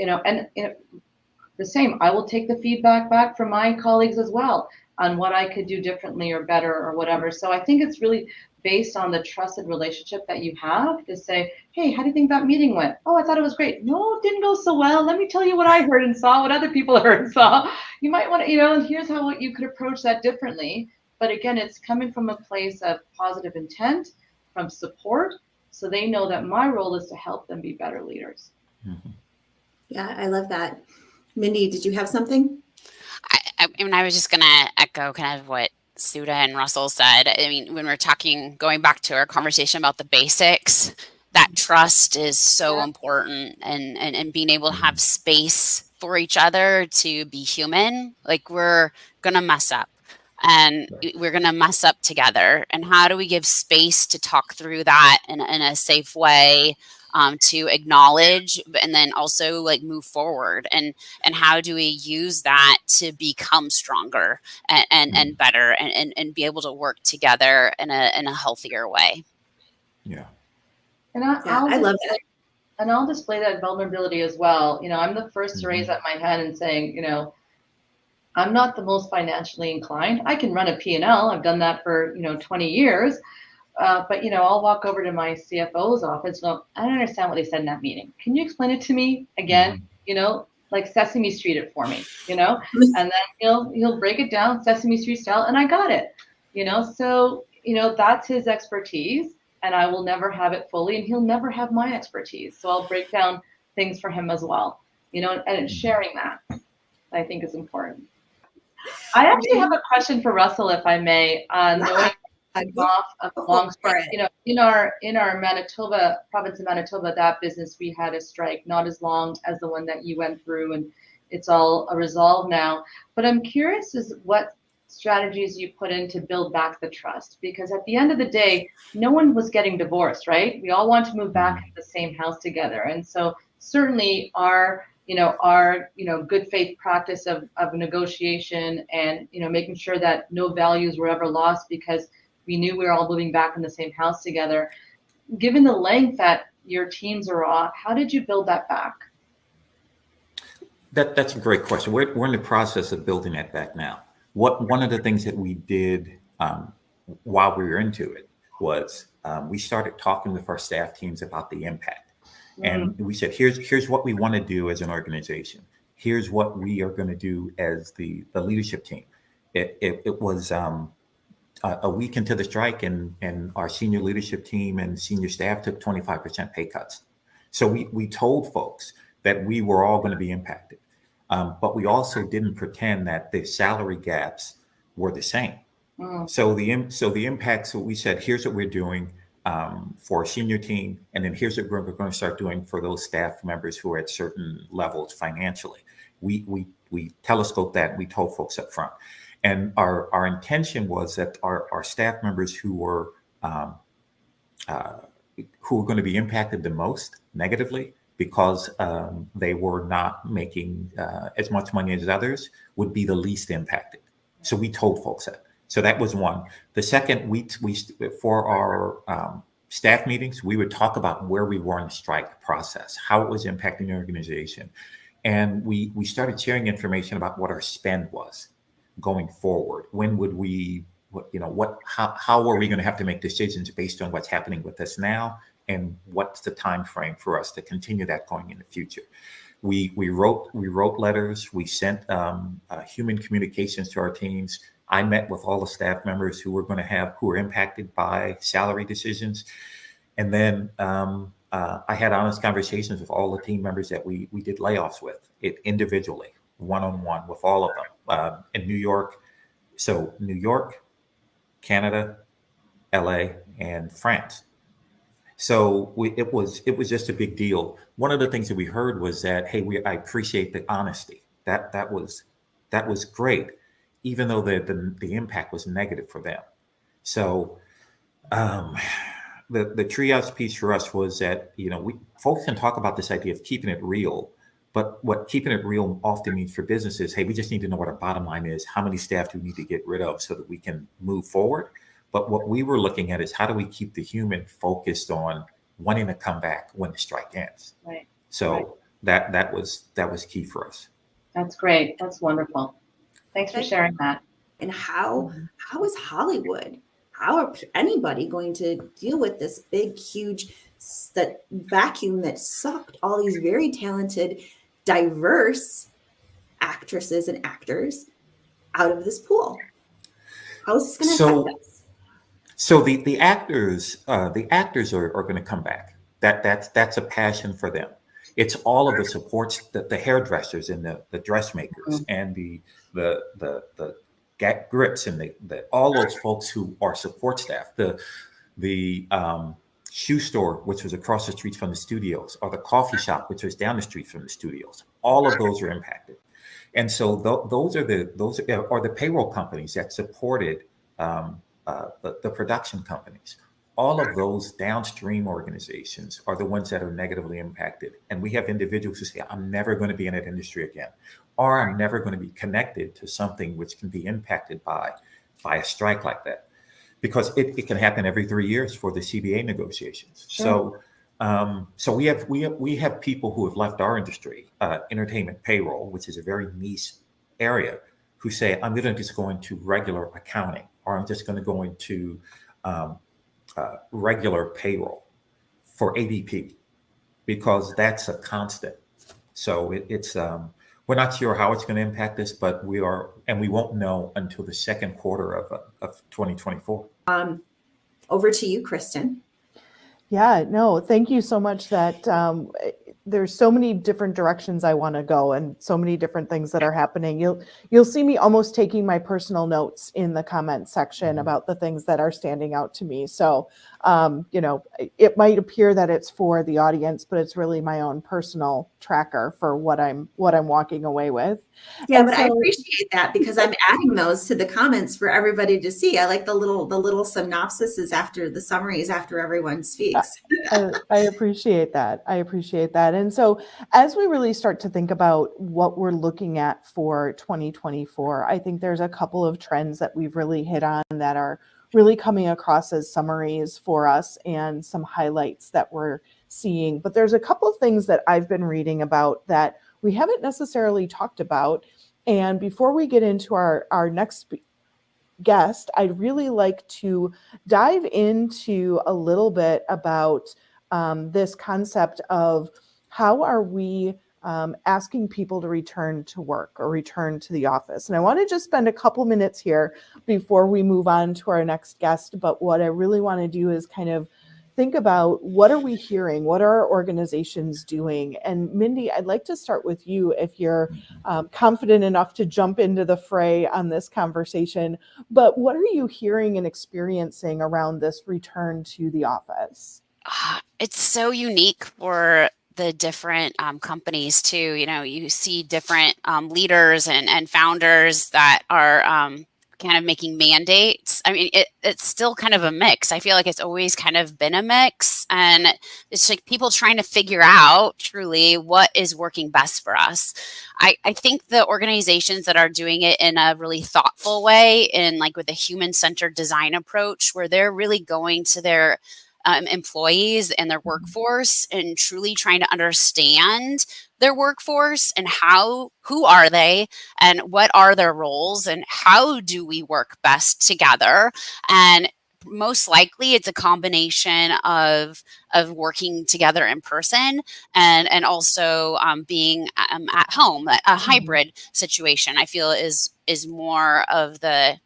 the same, I will take the feedback back from my colleagues as well on what I could do differently or better or whatever. So I think it's really based on the trusted relationship that you have to say, hey, how do you think that meeting went? Oh, I thought it was great. No, it didn't go so well. Let me tell you what I heard and saw, what other people heard and saw. You might want to, and here's how you could approach that differently. But again, it's coming from a place of positive intent, from support, so they know that my role is to help them be better leaders. Mm-hmm. Yeah, I love that. Mindy, did you have something? I was just going to echo kind of what Sudha and Russell said. I mean, when we're going back to our conversation about the basics, that trust is so important and being able to have space for each other to be human. Like, we're gonna mess up, and we're gonna mess up together. And how do we give space to talk through that in a safe way, to acknowledge, and then also like move forward, and how do we use that to become stronger and better, and be able to work together in a healthier way. Yeah. And I love that. And I'll display that vulnerability as well. I'm the first to raise up my hand and saying, I'm not the most financially inclined. I can run a P&L. I've done that for 20 years. But I'll walk over to my CFO's office. Well, I don't understand what they said in that meeting. Can you explain it to me again? Like Sesame Street it for me. And then he'll break it down Sesame Street style, and I got it. So that's his expertise, and I will never have it fully, and he'll never have my expertise. So I'll break down things for him as well. And sharing that, I think, is important. I actually have a question for Russell, if I may. Knowing off of a long strike. In our Manitoba province of Manitoba, that business, we had a strike, not as long as the one that you went through, and it's all resolved now. But I'm curious as what strategies you put in to build back the trust, because at the end of the day, no one was getting divorced, right? We all want to move back into the same house together, and so certainly our good faith practice of negotiation and making sure that no values were ever lost because we knew we were all moving back in the same house together. Given the length that your teams are off, how did you build that back? That's a great question. We're in the process of building that back now. One of the things that we did while we were into it was we started talking with our staff teams about the impact. And we said, here's what we want to do as an organization. Here's what we are going to do as the leadership team. It was a week into the strike, and our senior leadership team and senior staff took 25% pay cuts. So we told folks that we were all going to be impacted. But we also didn't pretend that the salary gaps were the same. So the impact, so we said, here's what we're doing for our senior team, and then here's what we're going to start doing for those staff members who are at certain levels financially. We telescoped that, we told folks up front. And our intention was that our staff members who were going to be impacted the most negatively because they were not making as much money as others would be the least impacted. So we told folks that. So that was one. The second, we for our staff meetings, we would talk about where we were in the strike process, how it was impacting the organization. And we started sharing information about what our spend was going forward. When would we, how are we going to have to make decisions based on what's happening with us now, and what's the time frame for us to continue that going in the future? We wrote letters. We sent human communications to our teams. I met with all the staff members who were impacted by salary decisions, and then I had honest conversations with all the team members that we did layoffs with, individually, one-on-one with all of them in New York. So New York, Canada, LA, and France. So it was just a big deal. One of the things that we heard was that, hey, I appreciate the honesty. That was great, even though the impact was negative for them. So the triage piece for us was that, folks can talk about this idea of keeping it real, but what keeping it real often means for businesses, hey, we just need to know what our bottom line is. How many staff do we need to get rid of so that we can move forward? But what we were looking at is how do we keep the human focused on wanting to come back when the strike ends. Right. So right. that was key for us. That's great. That's wonderful. Thanks for sharing that. And how is Hollywood? How are anybody going to deal with this big, huge that vacuum that sucked all these very talented, diverse actresses and actors out of this pool? How is this going to affect us? So the actors are going to come back. That's a passion for them. It's all of the supports, the hairdressers and the dressmakers and the grips and all those folks who are support staff. The shoe store, which was across the street from the studios, or the coffee shop, which was down the street from the studios. All of those are impacted. And so those are the payroll companies that supported the production companies. All of those downstream organizations are the ones that are negatively impacted. And we have individuals who say, I'm never going to be in that industry again, or I'm never going to be connected to something which can be impacted by a strike like that. Because it can happen every 3 years for the CBA negotiations. Sure. So we have people who have left our industry, entertainment payroll, which is a very niche area, who say, I'm going to just go into regular accounting, or I'm just going to go into regular payroll for ADP, because that's a constant. So it's we're not sure how it's going to impact us, but we won't know until the second quarter of 2024. Over to you, Kristin. Yeah, no, thank you so much. That there's so many different directions I want to go, and so many different things that are happening. You'll see me almost taking my personal notes in the comment section about the things that are standing out to me. So, it might appear that it's for the audience, but it's really my own personal tracker for what I'm walking away with. Yeah, but I appreciate that, because I'm adding those to the comments for everybody to see. I like the little synopsises after the summaries after everyone speaks. I appreciate that. And so as we really start to think about what we're looking at for 2024, I think there's a couple of trends that we've really hit on that are really coming across as summaries for us, and some highlights that we're seeing. But there's a couple of things that I've been reading about that we haven't necessarily talked about. And before we get into our next guest, I'd really like to dive into a little bit about this concept of how are we asking people to return to work or return to the office. And I want to just spend a couple minutes here before we move on to our next guest. But what I really want to do is kind of think about, what are we hearing? What are our organizations doing? And Mindy, I'd like to start with you, if you're confident enough to jump into the fray on this conversation. But what are you hearing and experiencing around this return to the office? It's so unique for the different companies too. You see different leaders and founders that are kind of making mandates. I mean, it's still kind of a mix. I feel like it's always kind of been a mix, and it's like people trying to figure out truly what is working best for us. I think the organizations that are doing it in a really thoughtful way, and like with a human-centered design approach, where they're really going to their employees and their workforce and truly trying to understand their workforce and who are they and what are their roles and how do we work best together. And most likely it's a combination of working together in person and also being at home. A hybrid situation, I feel, is more of the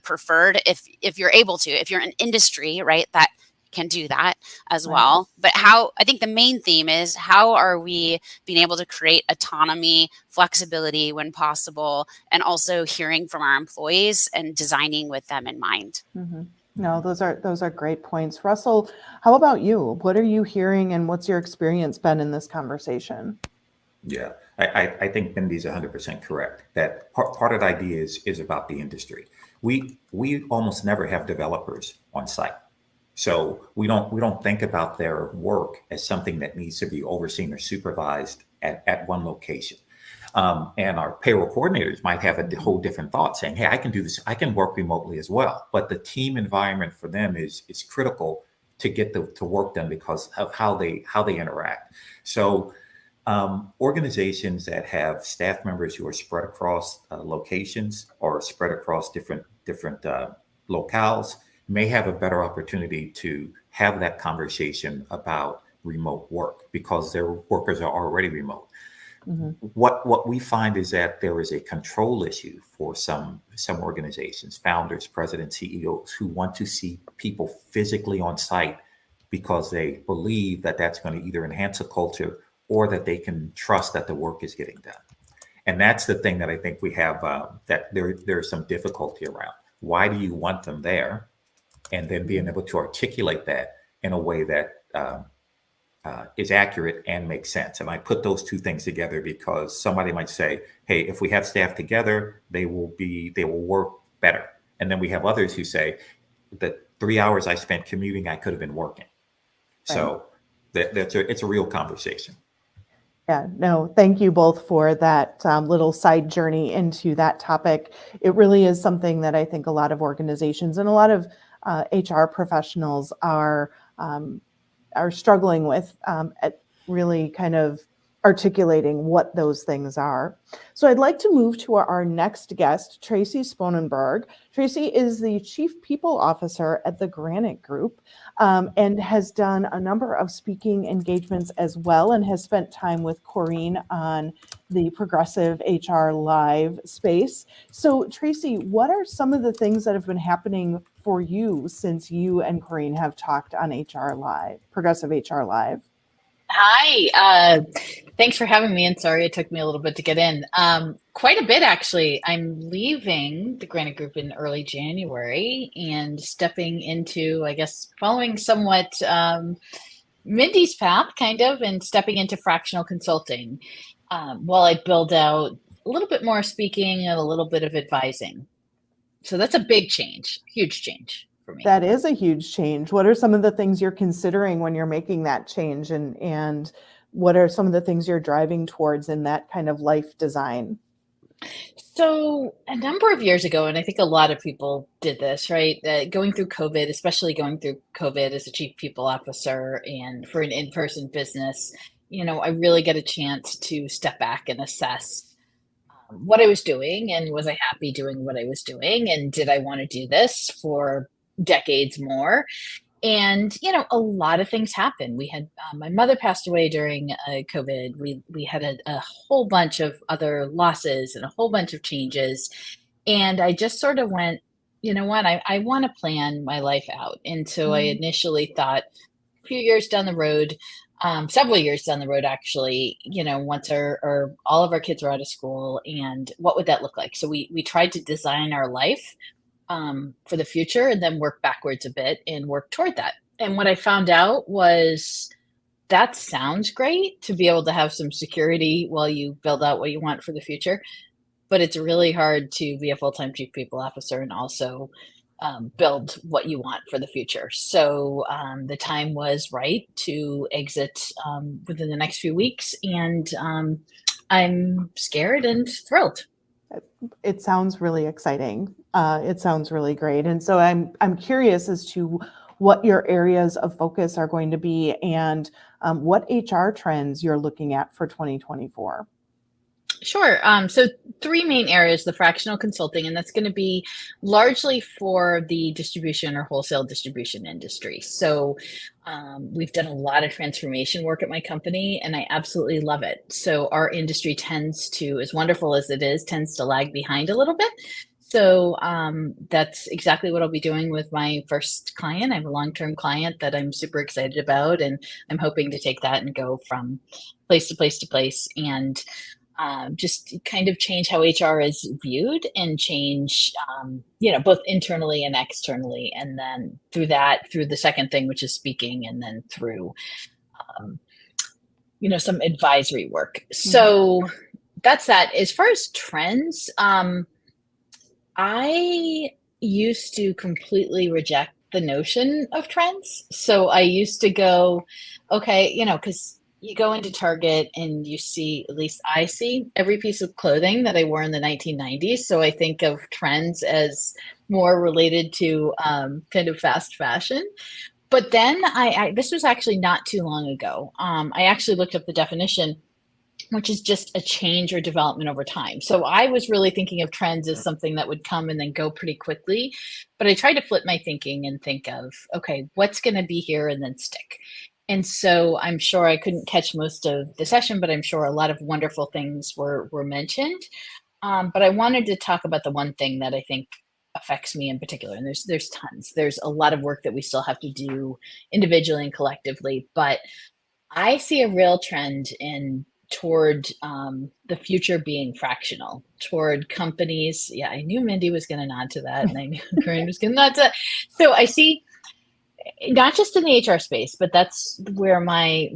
preferred, if you're able to, if you're an industry, right, that can do that as well. But I think the main theme is, how are we being able to create autonomy, flexibility when possible, and also hearing from our employees and designing with them in mind. Mm-hmm. No, those are great points. Russell, how about you? What are you hearing, and what's your experience been in this conversation? Yeah, I think Mindy's 100% correct. That part of the idea is about the industry. We almost never have developers on site. So we don't think about their work as something that needs to be overseen or supervised at one location. And our payroll coordinators might have a whole different thought, saying, hey, I can do this. I can work remotely as well. But the team environment for them is critical to get the work done, because of how they interact. So organizations that have staff members who are spread across locations or spread across different locales may have a better opportunity to have that conversation about remote work, because their workers are already remote. Mm-hmm. What we find is that there is a control issue for some organizations, founders, presidents, CEOs, who want to see people physically on site, because they believe that that's going to either enhance a culture or that they can trust that the work is getting done. And that's the thing that I think we have, that there's some difficulty around. Why do you want them there? And then being able to articulate that in a way that is accurate and makes sense. And I put those two things together because somebody might say, hey, if we have staff together, they will work better. And then we have others who say that 3 hours I spent commuting, I could have been working. Right. So it's a real conversation. Yeah, no, thank you both for that little side journey into that topic. It really is something that I think a lot of organizations and a lot of HR professionals are struggling with at really kind of articulating what those things are. So I'd like to move to our next guest, Tracie Sponenberg. Tracie is the Chief People Officer at the Granite Group and has done a number of speaking engagements as well, and has spent time with Corrine on the Progressive HR Live space. So Tracie, what are some of the things that have been happening for you since you and Corrine have talked on HR Live, Progressive HR Live? Hi, thanks for having me, and sorry it took me a little bit to get in. Quite a bit, actually. I'm leaving the Granite Group in early January and stepping into, I guess, following somewhat Mindy's path, kind of, and stepping into fractional consulting while I build out a little bit more speaking and a little bit of advising. So that's a big change, huge change. That is a huge change. What are some of the things you're considering when you're making that change, and what are some of the things you're driving towards in that kind of life design? So a number of years ago, and I think a lot of people did this, right? Going through COVID, especially going through COVID as a chief people officer and for an in-person business, I really got a chance to step back and assess what I was doing, and was I happy doing what I was doing, and did I want to do this for decades more? And a lot of things happened. We had my mother passed away during COVID. We had a whole bunch of other losses and a whole bunch of changes, and I just sort of went, you know what, I want to plan my life out. And so I initially thought a few years down the road, several years down the road, actually, once all of our kids were out of school, and what would that look like? So we tried to design our life for the future, and then work backwards a bit and work toward that. And what I found out was that sounds great to be able to have some security while you build out what you want for the future, but it's really hard to be a full-time chief people officer and also build what you want for the future. So the time was right to exit within the next few weeks, and I'm scared and thrilled. It sounds really exciting. It sounds really great. And so I'm curious as to what your areas of focus are going to be, and what HR trends you're looking at for 2024. Sure. So 3 main areas: the fractional consulting, and that's going to be largely for the distribution or wholesale distribution industry. So we've done a lot of transformation work at my company, and I absolutely love it. So our industry tends to, as wonderful as it is, tends to lag behind a little bit. So that's exactly what I'll be doing with my first client. I have a long-term client that I'm super excited about, and I'm hoping to take that and go from place to place to place, and just kind of change how HR is viewed, and change, both internally and externally. And then through the second thing, which is speaking, and then through, some advisory work. So that's that. As far as trends, I used to completely reject the notion of trends. So I used to go, okay, because you go into Target and you see, at least I see, every piece of clothing that I wore in the 1990s. So I think of trends as more related to kind of fast fashion. But then this was actually not too long ago. I actually looked up the definition, which is just a change or development over time. So I was really thinking of trends as something that would come and then go pretty quickly. But I tried to flip my thinking and think of, okay, what's going to be here and then stick? And so I'm sure I couldn't catch most of the session, but I'm sure a lot of wonderful things were mentioned. But I wanted to talk about the one thing that I think affects me in particular. And there's tons. There's a lot of work that we still have to do individually and collectively. But I see a real trend toward the future being fractional, toward companies. Yeah, I knew Mindy was going to nod to that, and I knew Corinne was going to nod to that. So I see not just in the HR space, but that's where my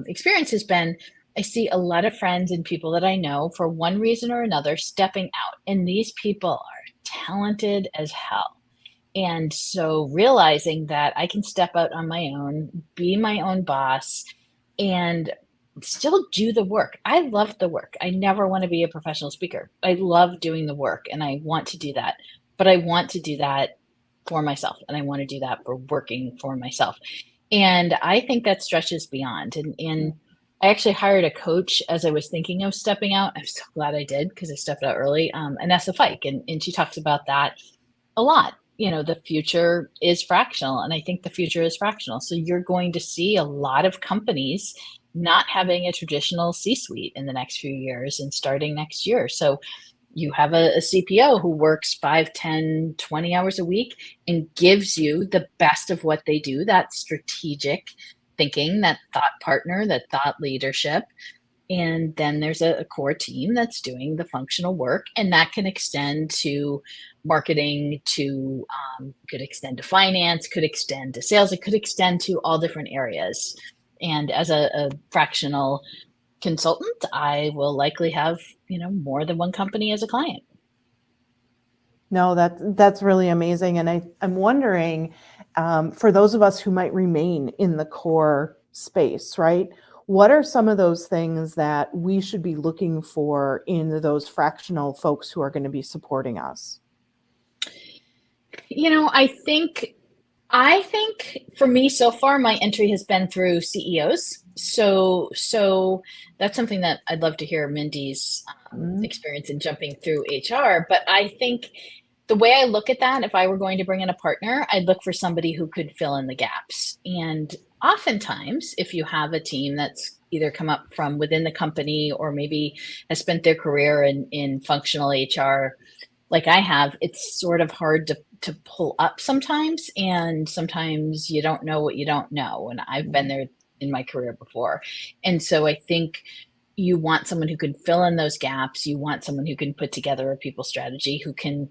experience has been. I see a lot of friends and people that I know for one reason or another stepping out, and these people are talented as hell. And so realizing that I can step out on my own, be my own boss, and still do the work. I love the work. I never want to be a professional speaker. I love doing the work and I want to do that, but I want to do that for myself, and I want to do that for working for myself. And I think that stretches beyond. And I actually hired a coach as I was thinking of stepping out. I'm so glad I did, because I stepped out early. Anessa Fike, and she talks about that a lot. You know, the future is fractional, and I think the future is fractional. So you're going to see a lot of companies not having a traditional C-suite in the next few years and starting next year. So you have a CPO who works 5, 10, 20 hours a week and gives you the best of what they do, that strategic thinking, that thought partner, that thought leadership. And then there's a core team that's doing the functional work, and that can extend to marketing, to could extend to finance, could extend to sales, it could extend to all different areas. And as a fractional consultant, I will likely have, more than one company as a client. No, that's really amazing. And I'm wondering, for those of us who might remain in the core space, right? What are some of those things that we should be looking for in those fractional folks who are going to be supporting us? I think for me so far, my entry has been through CEOs. So that's something that I'd love to hear Mindy's experience in jumping through HR. But I think the way I look at that, if I were going to bring in a partner, I'd look for somebody who could fill in the gaps. And oftentimes, if you have a team that's either come up from within the company or maybe has spent their career in functional HR, like I have, it's sort of hard to pull up sometimes. And sometimes you don't know what you don't know. And I've been there in my career before. And so I think you want someone who can fill in those gaps. You want someone who can put together a people strategy, who can,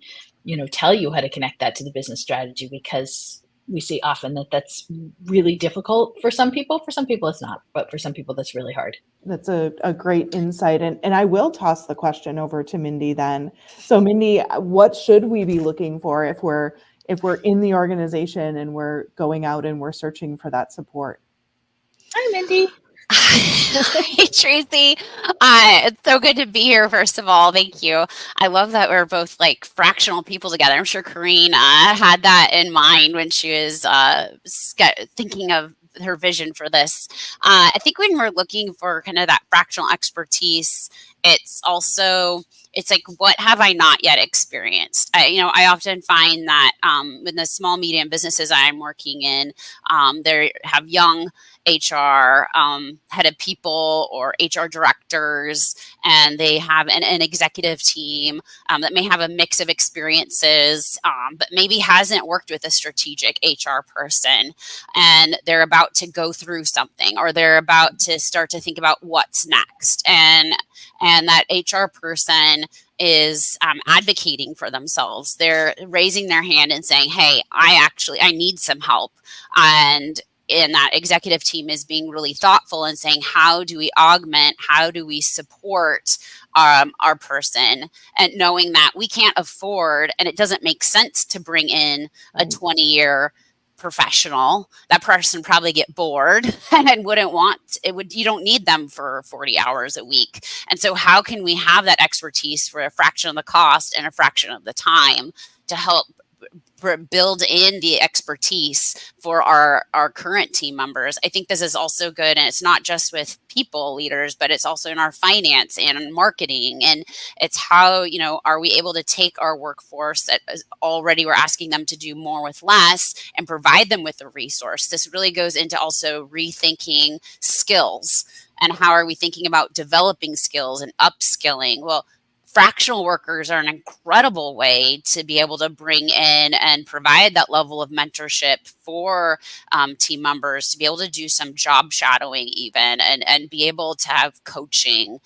tell you how to connect that to the business strategy, because we see often that that's really difficult for some people. For some people it's not, but for some people that's really hard. That's a great insight. And I will toss the question over to Mindy then. So Mindy, what should we be looking for if we're in the organization and we're going out and we're searching for that support? Hi, Mindy. Hey, Tracie. It's so good to be here, first of all. Thank you. I love that we're both like fractional people together. I'm sure Karine had that in mind when she was thinking of her vision for this. I think when we're looking for kind of that fractional expertise, it's like, what have I not yet experienced? I often find that in the small, medium businesses I'm working in, they have young HR head of people or HR directors, and they have an executive team that may have a mix of experiences, but maybe hasn't worked with a strategic HR person, and they're about to go through something, or they're about to start to think about what's next, and that HR person is advocating for themselves. They're raising their hand and saying, hey, I need some help. And that executive team is being really thoughtful and saying, how do we augment, how do we support our person, and knowing that we can't afford, and it doesn't make sense to bring in a 20-year professional. That person probably get bored and wouldn't want it. You don't need them for 40 hours a week. And so how can we have that expertise for a fraction of the cost and a fraction of the time to help build in the expertise for our current team members? I think this is also good. And it's not just with people leaders, but it's also in our finance and marketing. And it's how, are we able to take our workforce that already we're asking them to do more with less and provide them with a resource? This really goes into also rethinking skills, and how are we thinking about developing skills and upskilling? Well, fractional workers are an incredible way to be able to bring in and provide that level of mentorship for team members, to be able to do some job shadowing even, and be able to have coaching.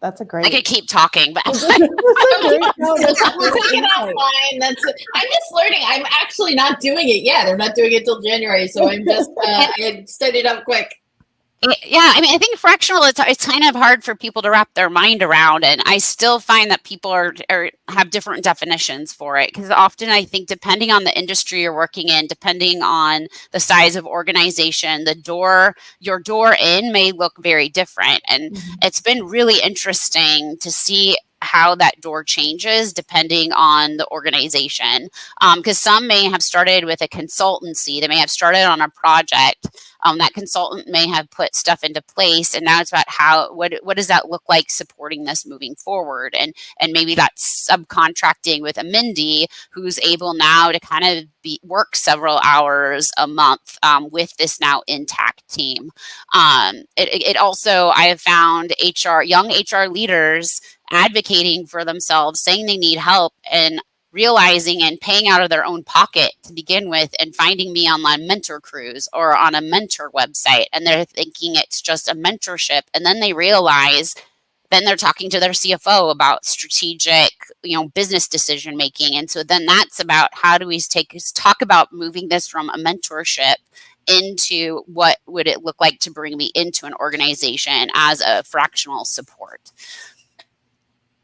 That's a great. I could keep talking, but I'm just learning. I'm actually not doing it yet. I'm not doing it till January, so I'm just I set it up quick. Yeah, I mean, I think fractional, it's kind of hard for people to wrap their mind around, and I still find that people have different definitions for it, because often I think depending on the industry you're working in, depending on the size of organization, your door in may look very different, and it's been really interesting to see how that door changes depending on the organization, because some may have started with a consultancy, they may have started on a project. That consultant may have put stuff into place, and now it's about what does that look like supporting this moving forward, and maybe that's subcontracting with a Mindy who's able now to kind of work several hours a month with this now intact team. It also, I have found young HR leaders advocating for themselves, saying they need help, and realizing and paying out of their own pocket to begin with, and finding me on my mentor cruise or on a mentor website, and they're thinking it's just a mentorship, and then they realize, then they're talking to their CFO about strategic, business decision making, and so then that's about how do we talk about moving this from a mentorship into what would it look like to bring me into an organization as a fractional support.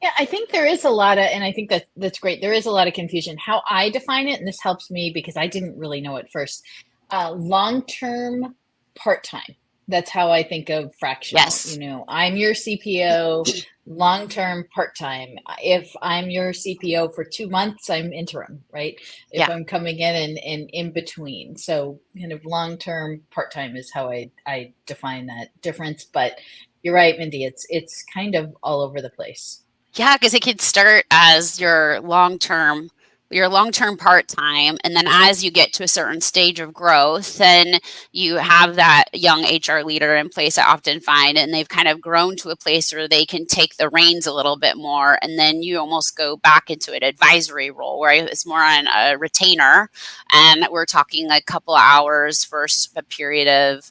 Yeah, I think there is a lot of, and I think that's great. There is a lot of confusion. How I define it, and this helps me because I didn't really know it first. Long-term, part-time. That's how I think of fractional. Yes. I'm your CPO, long-term, part-time. If I'm your CPO for 2 months, I'm interim, right? If I'm coming in and in between. So kind of long-term, part-time is how I define that difference. But you're right, Mindy, it's kind of all over the place. Yeah, because it could start as your long-term part-time, and then as you get to a certain stage of growth, then you have that young HR leader in place, I often find, and they've kind of grown to a place where they can take the reins a little bit more, and then you almost go back into an advisory role where it's more on a retainer, and we're talking a couple of hours for a period of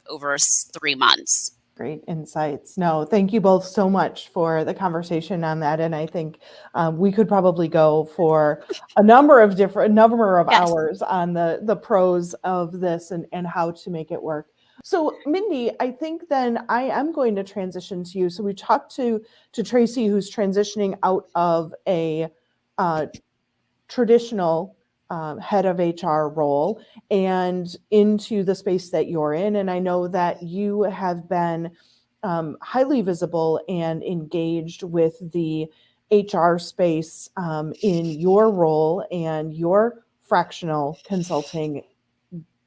over 3 months. Great insights. No, thank you both so much for the conversation on that. And I think we could probably go for a number of hours on the pros of this and how to make it work. So Mindy, I think then I am going to transition to you. So we talked to Tracie, who's transitioning out of a traditional head of HR role and into the space that you're in. And I know that you have been highly visible and engaged with the HR space in your role and your fractional consulting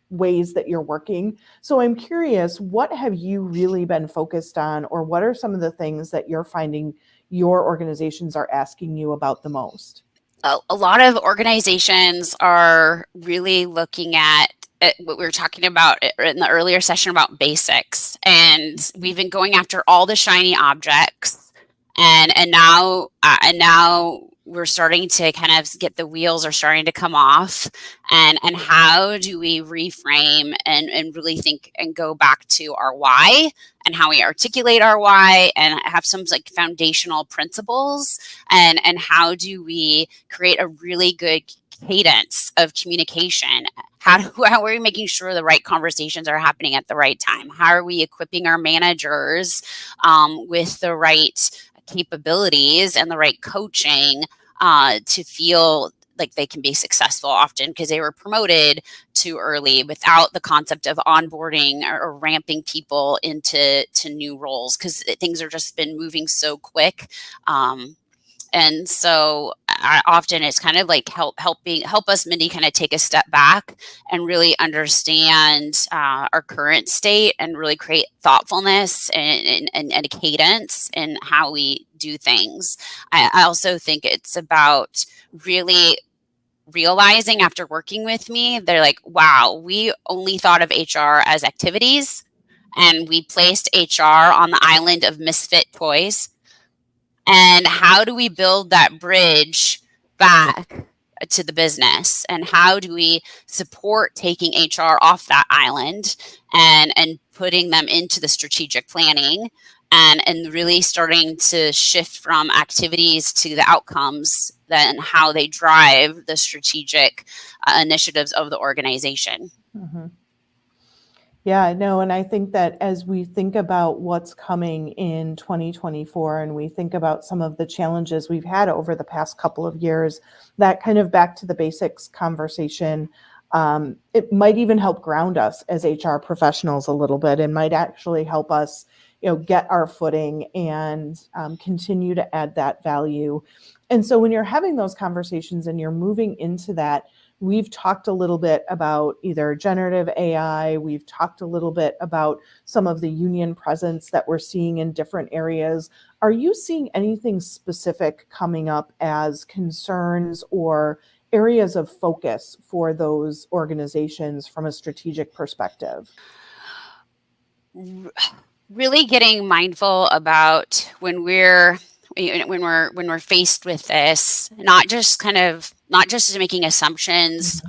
ways that you're working. So I'm curious, what have you really been focused on, or what are some of the things that you're finding your organizations are asking you about the most? A lot of organizations are really looking at what we were talking about in the earlier session about basics, and we've been going after all the shiny objects, and now we're starting to kind of get the wheels are starting to come off, and how do we reframe and really think and go back to our why and how we articulate our why and have some foundational principles, and how do we create a really good cadence of communication? How are we making sure the right conversations are happening at the right time? How are we equipping our managers with the right capabilities and the right coaching to feel like they can be successful, often because they were promoted too early without the concept of onboarding or ramping people into new roles, because things are just been moving so quick. And so often it's kind of like help us, Mindy, kind of take a step back and really understand our current state and really create thoughtfulness and a cadence in how we do things. I also think it's about really realizing after working with me, they're like, wow, we only thought of HR as activities, and we placed HR on the island of misfit toys. And how do we build that bridge back to the business? And how do we support taking HR off that island and putting them into the strategic planning and really starting to shift from activities to the outcomes, then how they drive the strategic initiatives of the organization. Mm-hmm. Yeah, no, and I think that as we think about what's coming in 2024 and we think about some of the challenges we've had over the past couple of years, that kind of back to the basics conversation, it might even help ground us as HR professionals a little bit and might actually help us, get our footing and continue to add that value. And so when you're having those conversations and you're moving into that, we've talked a little bit about either generative AI. We've talked a little bit about some of the union presence that we're seeing in different areas. Are you seeing anything specific coming up as concerns or areas of focus for those organizations from a strategic perspective? Really getting mindful about when we're faced with this, not just making assumptions.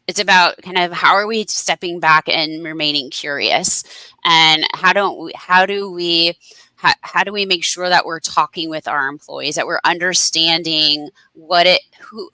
It's about kind of how are we stepping back and remaining curious, and how do we make sure that we're talking with our employees, that we're understanding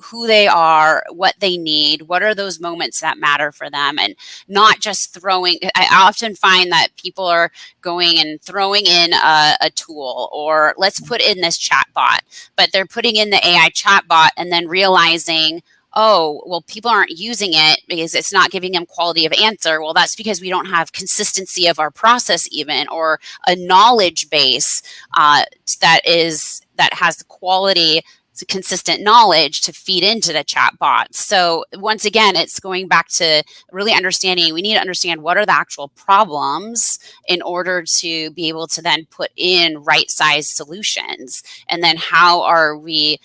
who they are, what they need, what are those moments that matter for them, and not just throwing. I often find that people are going and throwing in a tool, or let's put in this chat bot, but they're putting in the AI chat bot and then realizing, oh, well, people aren't using it because it's not giving them quality of answer. Well, that's because we don't have consistency of our process even, or a knowledge base that has the quality, consistent knowledge to feed into the chat bot. So once again, it's going back to really understanding, we need to understand what are the actual problems in order to be able to then put in right-sized solutions. And then how are we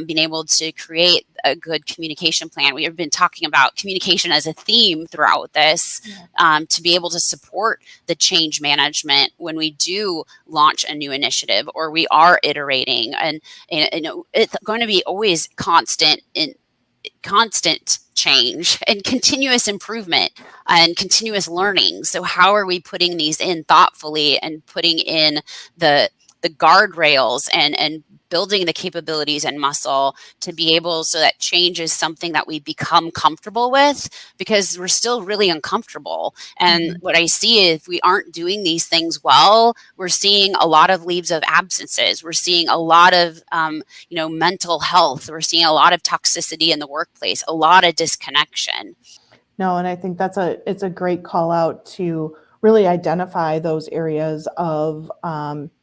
being able to create a good communication plan? We have been talking about communication as a theme throughout this, to be able to support the change management when we do launch a new initiative or we are iterating. And it's going to be always constant change and continuous improvement and continuous learning. So how are we putting these in thoughtfully and putting in the guardrails and building the capabilities and muscle to be able, so that change is something that we become comfortable with, because we're still really uncomfortable. And what I see is, if we aren't doing these things well, we're seeing a lot of leaves of absences. We're seeing a lot of, mental health. We're seeing a lot of toxicity in the workplace, a lot of disconnection. No, and I think it's a great call out to really identify those areas of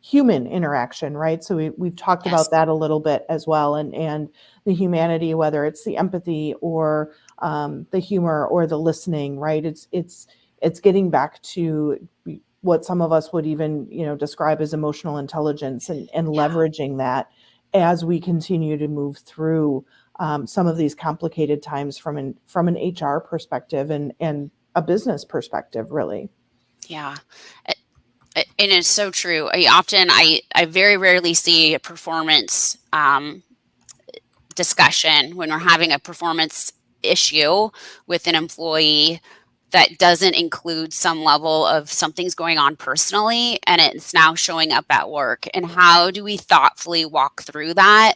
human interaction, right? So we've talked about that a little bit as well, and the humanity, whether it's the empathy or the humor or the listening, right? It's getting back to what some of us would even describe as emotional intelligence, and leveraging that as we continue to move through some of these complicated times from an HR perspective and a business perspective, really. Yeah. And it's so true. I very rarely see a performance discussion when we're having a performance issue with an employee that doesn't include some level of something's going on personally, and it's now showing up at work. And how do we thoughtfully walk through that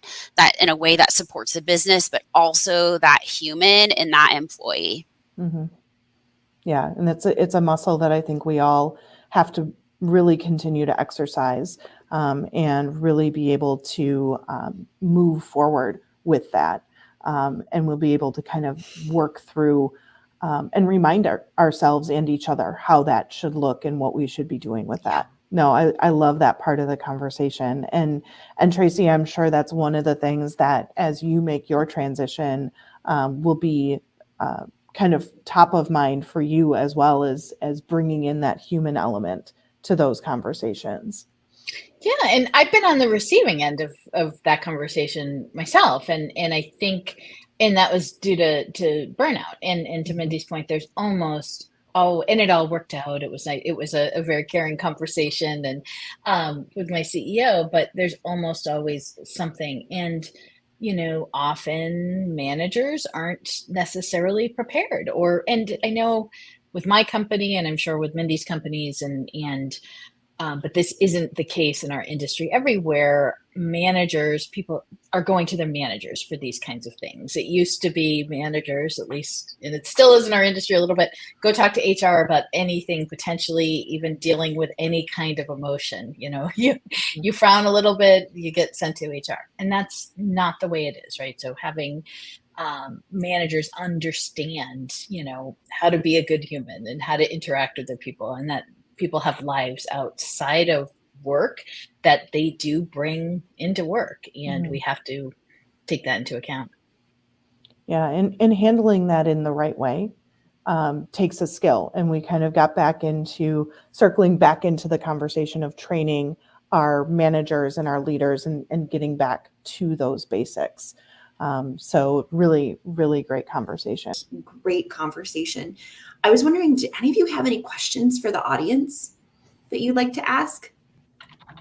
in a way that supports the business, but also that human in that employee? Mm-hmm. Yeah, and it's a muscle that I think we all have to really continue to exercise, and really be able to move forward with that. And we'll be able to kind of work through and remind ourselves and each other how that should look and what we should be doing with that. No, I love that part of the conversation. And Tracie, I'm sure that's one of the things that as you make your transition will be kind of top of mind for you, as well as bringing in that human element to those conversations. Yeah, and I've been on the receiving end of that conversation myself, and I think, and that was due to burnout. And to Mindy's point, there's almost and it all worked out. It was a very caring conversation and with my CEO, but there's almost always something. And often managers aren't necessarily prepared, and I know with my company, and I'm sure with Mindy's companies, and But this isn't the case in our industry. Everywhere, managers, people are going to their managers for these kinds of things. It used to be managers, at least, and it still is in our industry a little bit, go talk to HR about anything, potentially even dealing with any kind of emotion. You frown a little bit, you get sent to HR. And that's not the way it is, right? So having managers understand, how to be a good human and how to interact with their people, and that people have lives outside of work that they do bring into work, and we have to take that into account. Yeah, and handling that in the right way takes a skill. And we kind of got circling back into the conversation of training our managers and our leaders and getting back to those basics. So really, really great conversation. Great conversation. I was wondering, do any of you have any questions for the audience that you'd like to ask?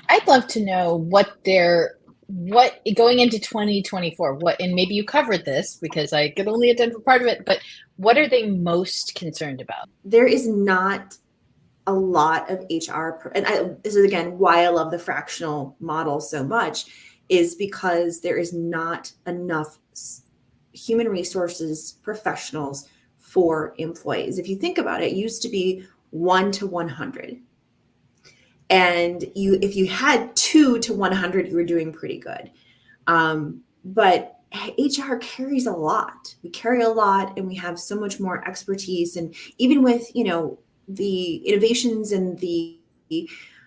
I'd love to know what going into 2024, and maybe you covered this because I could only attend for part of it, but what are they most concerned about? There is not a lot of HR, and this is again why I love the fractional model so much, is because there is not enough human resources professionals for employees. If you think about it, it used to be 1 to 100. And if you had 2 to 100, you were doing pretty good. But HR carries a lot. We carry a lot, and we have so much more expertise. And even with, the innovations and the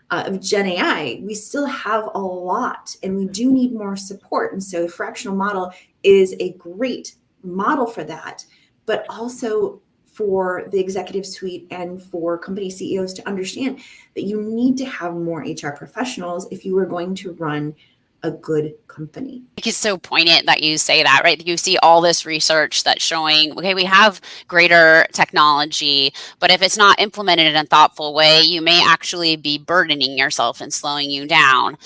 of Gen AI, we still have a lot, and we do need more support. And so fractional model is a great model for that, but also for the executive suite and for company CEOs to understand that you need to have more HR professionals if you are going to run a good company. I think it's so poignant that you say that, right? You see all this research that's showing, okay, we have greater technology, but if it's not implemented in a thoughtful way, you may actually be burdening yourself and slowing you down.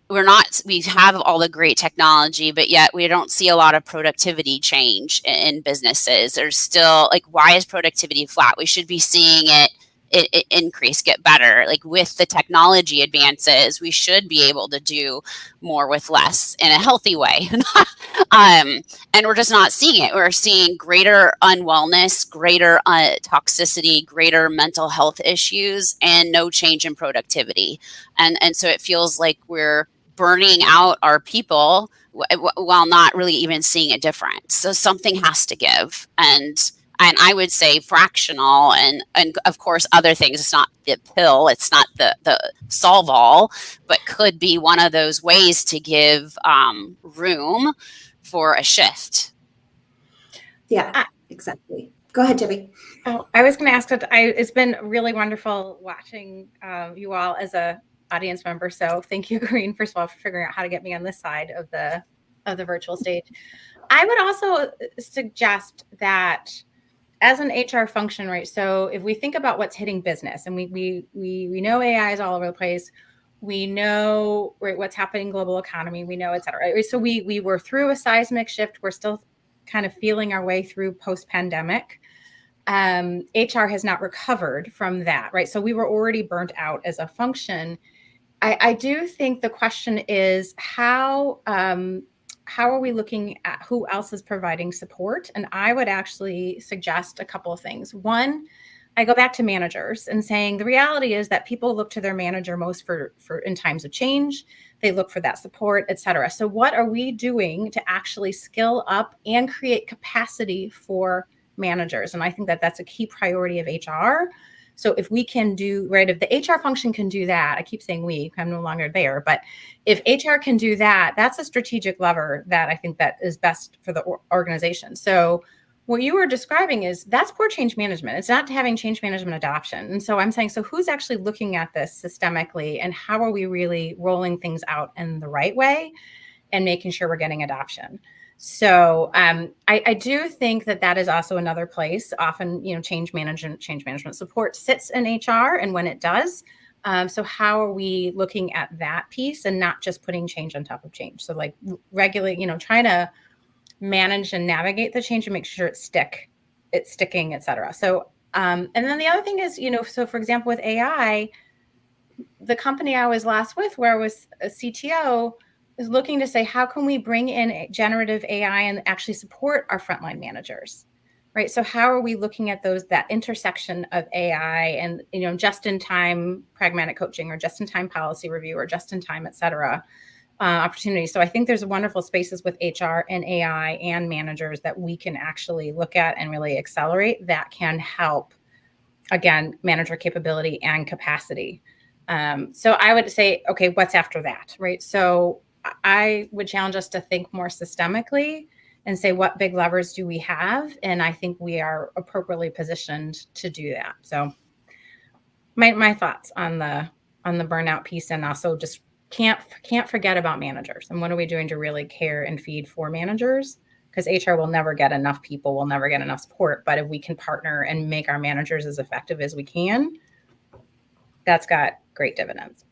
We have all the great technology, but yet we don't see a lot of productivity change in businesses. There's still, why is productivity flat? We should be seeing it increase, get better. With the technology advances, we should be able to do more with less in a healthy way. And we're just not seeing it. We're seeing greater unwellness, greater toxicity, greater mental health issues, and no change in productivity. And so it feels like we're burning out our people while not really even seeing a difference. So something has to give. And I would say fractional and of course other things. It's not the pill, it's not the solve all, but could be one of those ways to give room for a shift. Yeah, exactly. Go ahead, Debbie. Oh, I was going to ask that. It's been really wonderful watching you all as a audience member. So thank you, Green, first of all, for figuring out how to get me on this side of the virtual stage. I would also suggest that as an HR function, right? So if we think about what's hitting business, and we know AI is all over the place, we know, right, what's happening in global economy, we know, et cetera, right? So we were through a seismic shift. We're still kind of feeling our way through post-pandemic. HR has not recovered from that, right? So we were already burnt out as a function. I do think the question is how are we looking at who else is providing support? And I would actually suggest a couple of things. One, I go back to managers and saying the reality is that people look to their manager most for in times of change. They look for that support, et cetera. So what are we doing to actually skill up and create capacity for managers? And I think that that's a key priority of HR. So if we can do, right, if the HR function can do that, I keep saying we, I'm no longer there, but if HR can do that, that's a strategic lever that I think that is best for the organization. So what you were describing is that's poor change management. It's not having change management adoption. And so I'm saying, so who's actually looking at this systemically, and how are we really rolling things out in the right way and making sure we're getting adoption? So I do think that is also another place. Often, change management support sits in HR, and when it does, so how are we looking at that piece and not just putting change on top of change? So regulate, trying to manage and navigate the change and make sure it's sticking, et cetera. So and then the other thing is, so for example, with AI, the company I was last with, where I was a CTO, is looking to say, how can we bring in generative AI and actually support our frontline managers, right? So how are we looking at that intersection of AI and, just-in-time pragmatic coaching, or just-in-time policy review, or just-in-time, et cetera, opportunities. So I think there's wonderful spaces with HR and AI and managers that we can actually look at and really accelerate that can help, again, manager capability and capacity. So I would say, okay, what's after that, right? So I would challenge us to think more systemically and say, what big levers do we have? And I think we are appropriately positioned to do that. So my thoughts on the burnout piece, and also just can't forget about managers. And what are we doing to really care and feed for managers? Because HR will never get enough people, will never get enough support. But if we can partner and make our managers as effective as we can, that's got great dividends.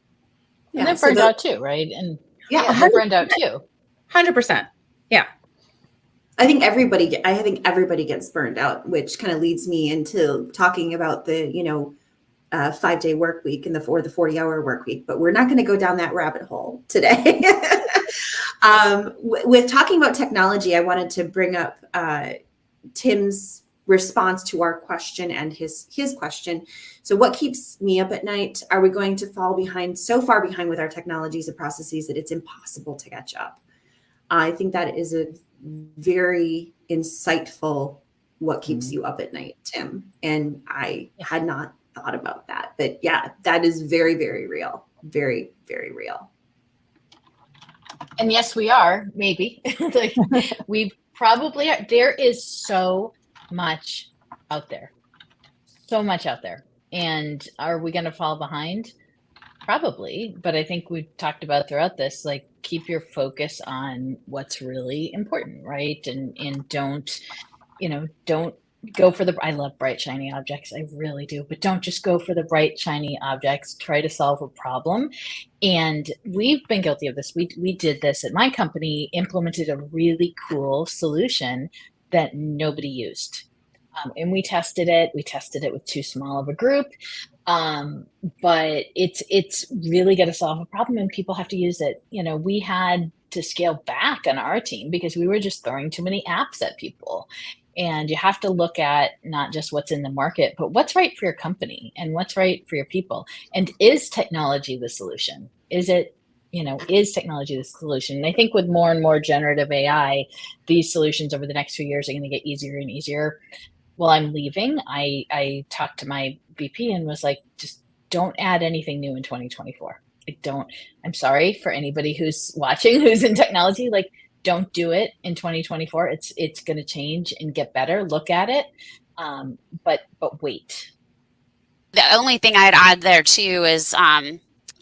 Yeah, and they're burned out too, right? And they're burned out too. 100%. Yeah. I think everybody gets burned out, which kind of leads me into talking about the 5-day work week and the 40-hour work week. But we're not going to go down that rabbit hole today. With talking about technology, I wanted to bring up Tim's response to our question and his question. So what keeps me up at night? Are we going to fall so far behind with our technologies and processes that it's impossible to catch up? I think that is a very insightful what keeps you up at night, Tim. And I had not thought about that. But yeah, that is very, very real. Very, very real. And yes, we are, maybe. Like, we probably are. There is so much out there. So much out there. And are we going to fall behind? Probably. But I think we've talked about throughout this, like, keep your focus on what's really important, right? And don't go for I love bright, shiny objects. I really do. But don't just go for the bright, shiny objects. Try to solve a problem. And we've been guilty of this. We did this at my company, implemented a really cool solution that nobody used. And we tested it. We tested it with too small of a group. But it's really going to solve a problem, and people have to use it. We had to scale back on our team because we were just throwing too many apps at people. And you have to look at not just what's in the market, but what's right for your company and what's right for your people. And is technology the solution? Is technology the solution? And I think with more and more generative AI, these solutions over the next few years are going to get easier and easier. While I'm leaving, I talked to my VP and was like, just don't add anything new in 2024. I'm sorry for anybody who's watching, who's in technology, like, don't do it in 2024. It's going to change and get better. Look at it. But wait. The only thing I'd add there too is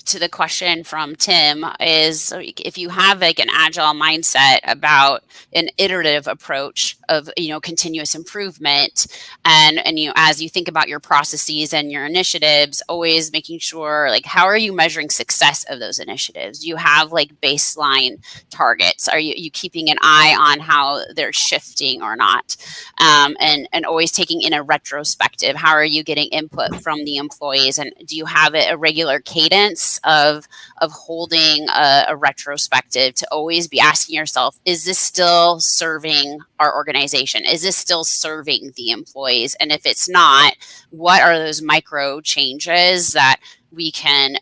to the question from Tim is, if you have like an agile mindset about an iterative approach of continuous improvement, and as you think about your processes and your initiatives, always making sure, like, how are you measuring success of those initiatives? Do you have like baseline targets? Are you keeping an eye on how they're shifting or not? And always taking in a retrospective. How are you getting input from the employees, and do you have a regular cadence of holding a retrospective to always be asking yourself, is this still serving our organization? Is this still serving the employees? And if it's not, what are those micro changes that we can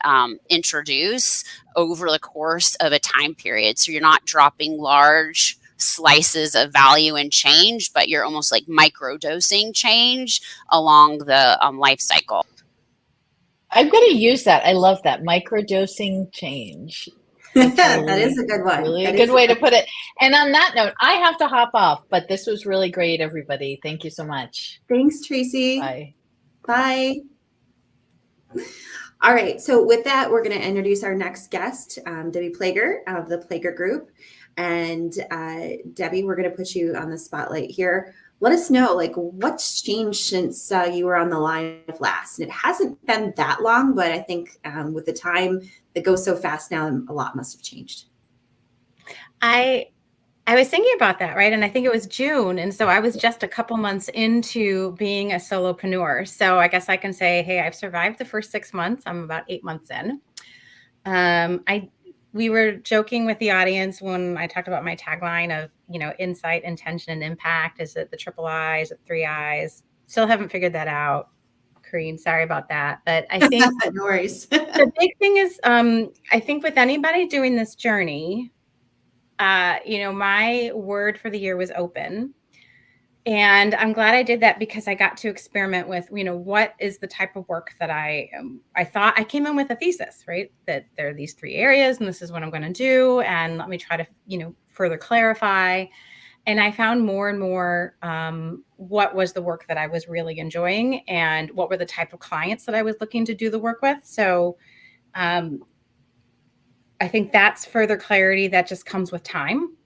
introduce over the course of a time period? So you're not dropping large slices of value and change, but you're almost like micro dosing change along the life cycle. I'm going to use that. I love that. Microdosing change. That is a good one. Really a good way to put it. And on that note, I have to hop off, but this was really great, everybody. Thank you so much. Thanks, Tracie. Bye. Bye. All right. So with that, we're going to introduce our next guest, Debbie Plager of the Plager Group. And Debbie, we're going to put you on the spotlight here. Let us know, like, what's changed since you were on the live last. And it hasn't been that long, but I think with the time that goes so fast now, a lot must have changed. I I was thinking about that, right? And I think it was June. And so I was just a couple months into being a solopreneur. So I guess I can say, hey, I've survived the first 6 months. I'm about 8 months in. We were joking with the audience when I talked about my tagline of, insight, intention, and impact. Is it the triple I? Is it 3 I's? Still haven't figured that out. Kareen, sorry about that. But I think No worries. the big thing is, I think with anybody doing this journey, my word for the year was open. And I'm glad I did that because I got to experiment with, what is the type of work that I thought I came in with a thesis, right? That there are these 3 areas and this is what I'm going to do. And let me try to, further clarify. And I found more and more what was the work that I was really enjoying and what were the type of clients that I was looking to do the work with. So I think that's further clarity that just comes with time.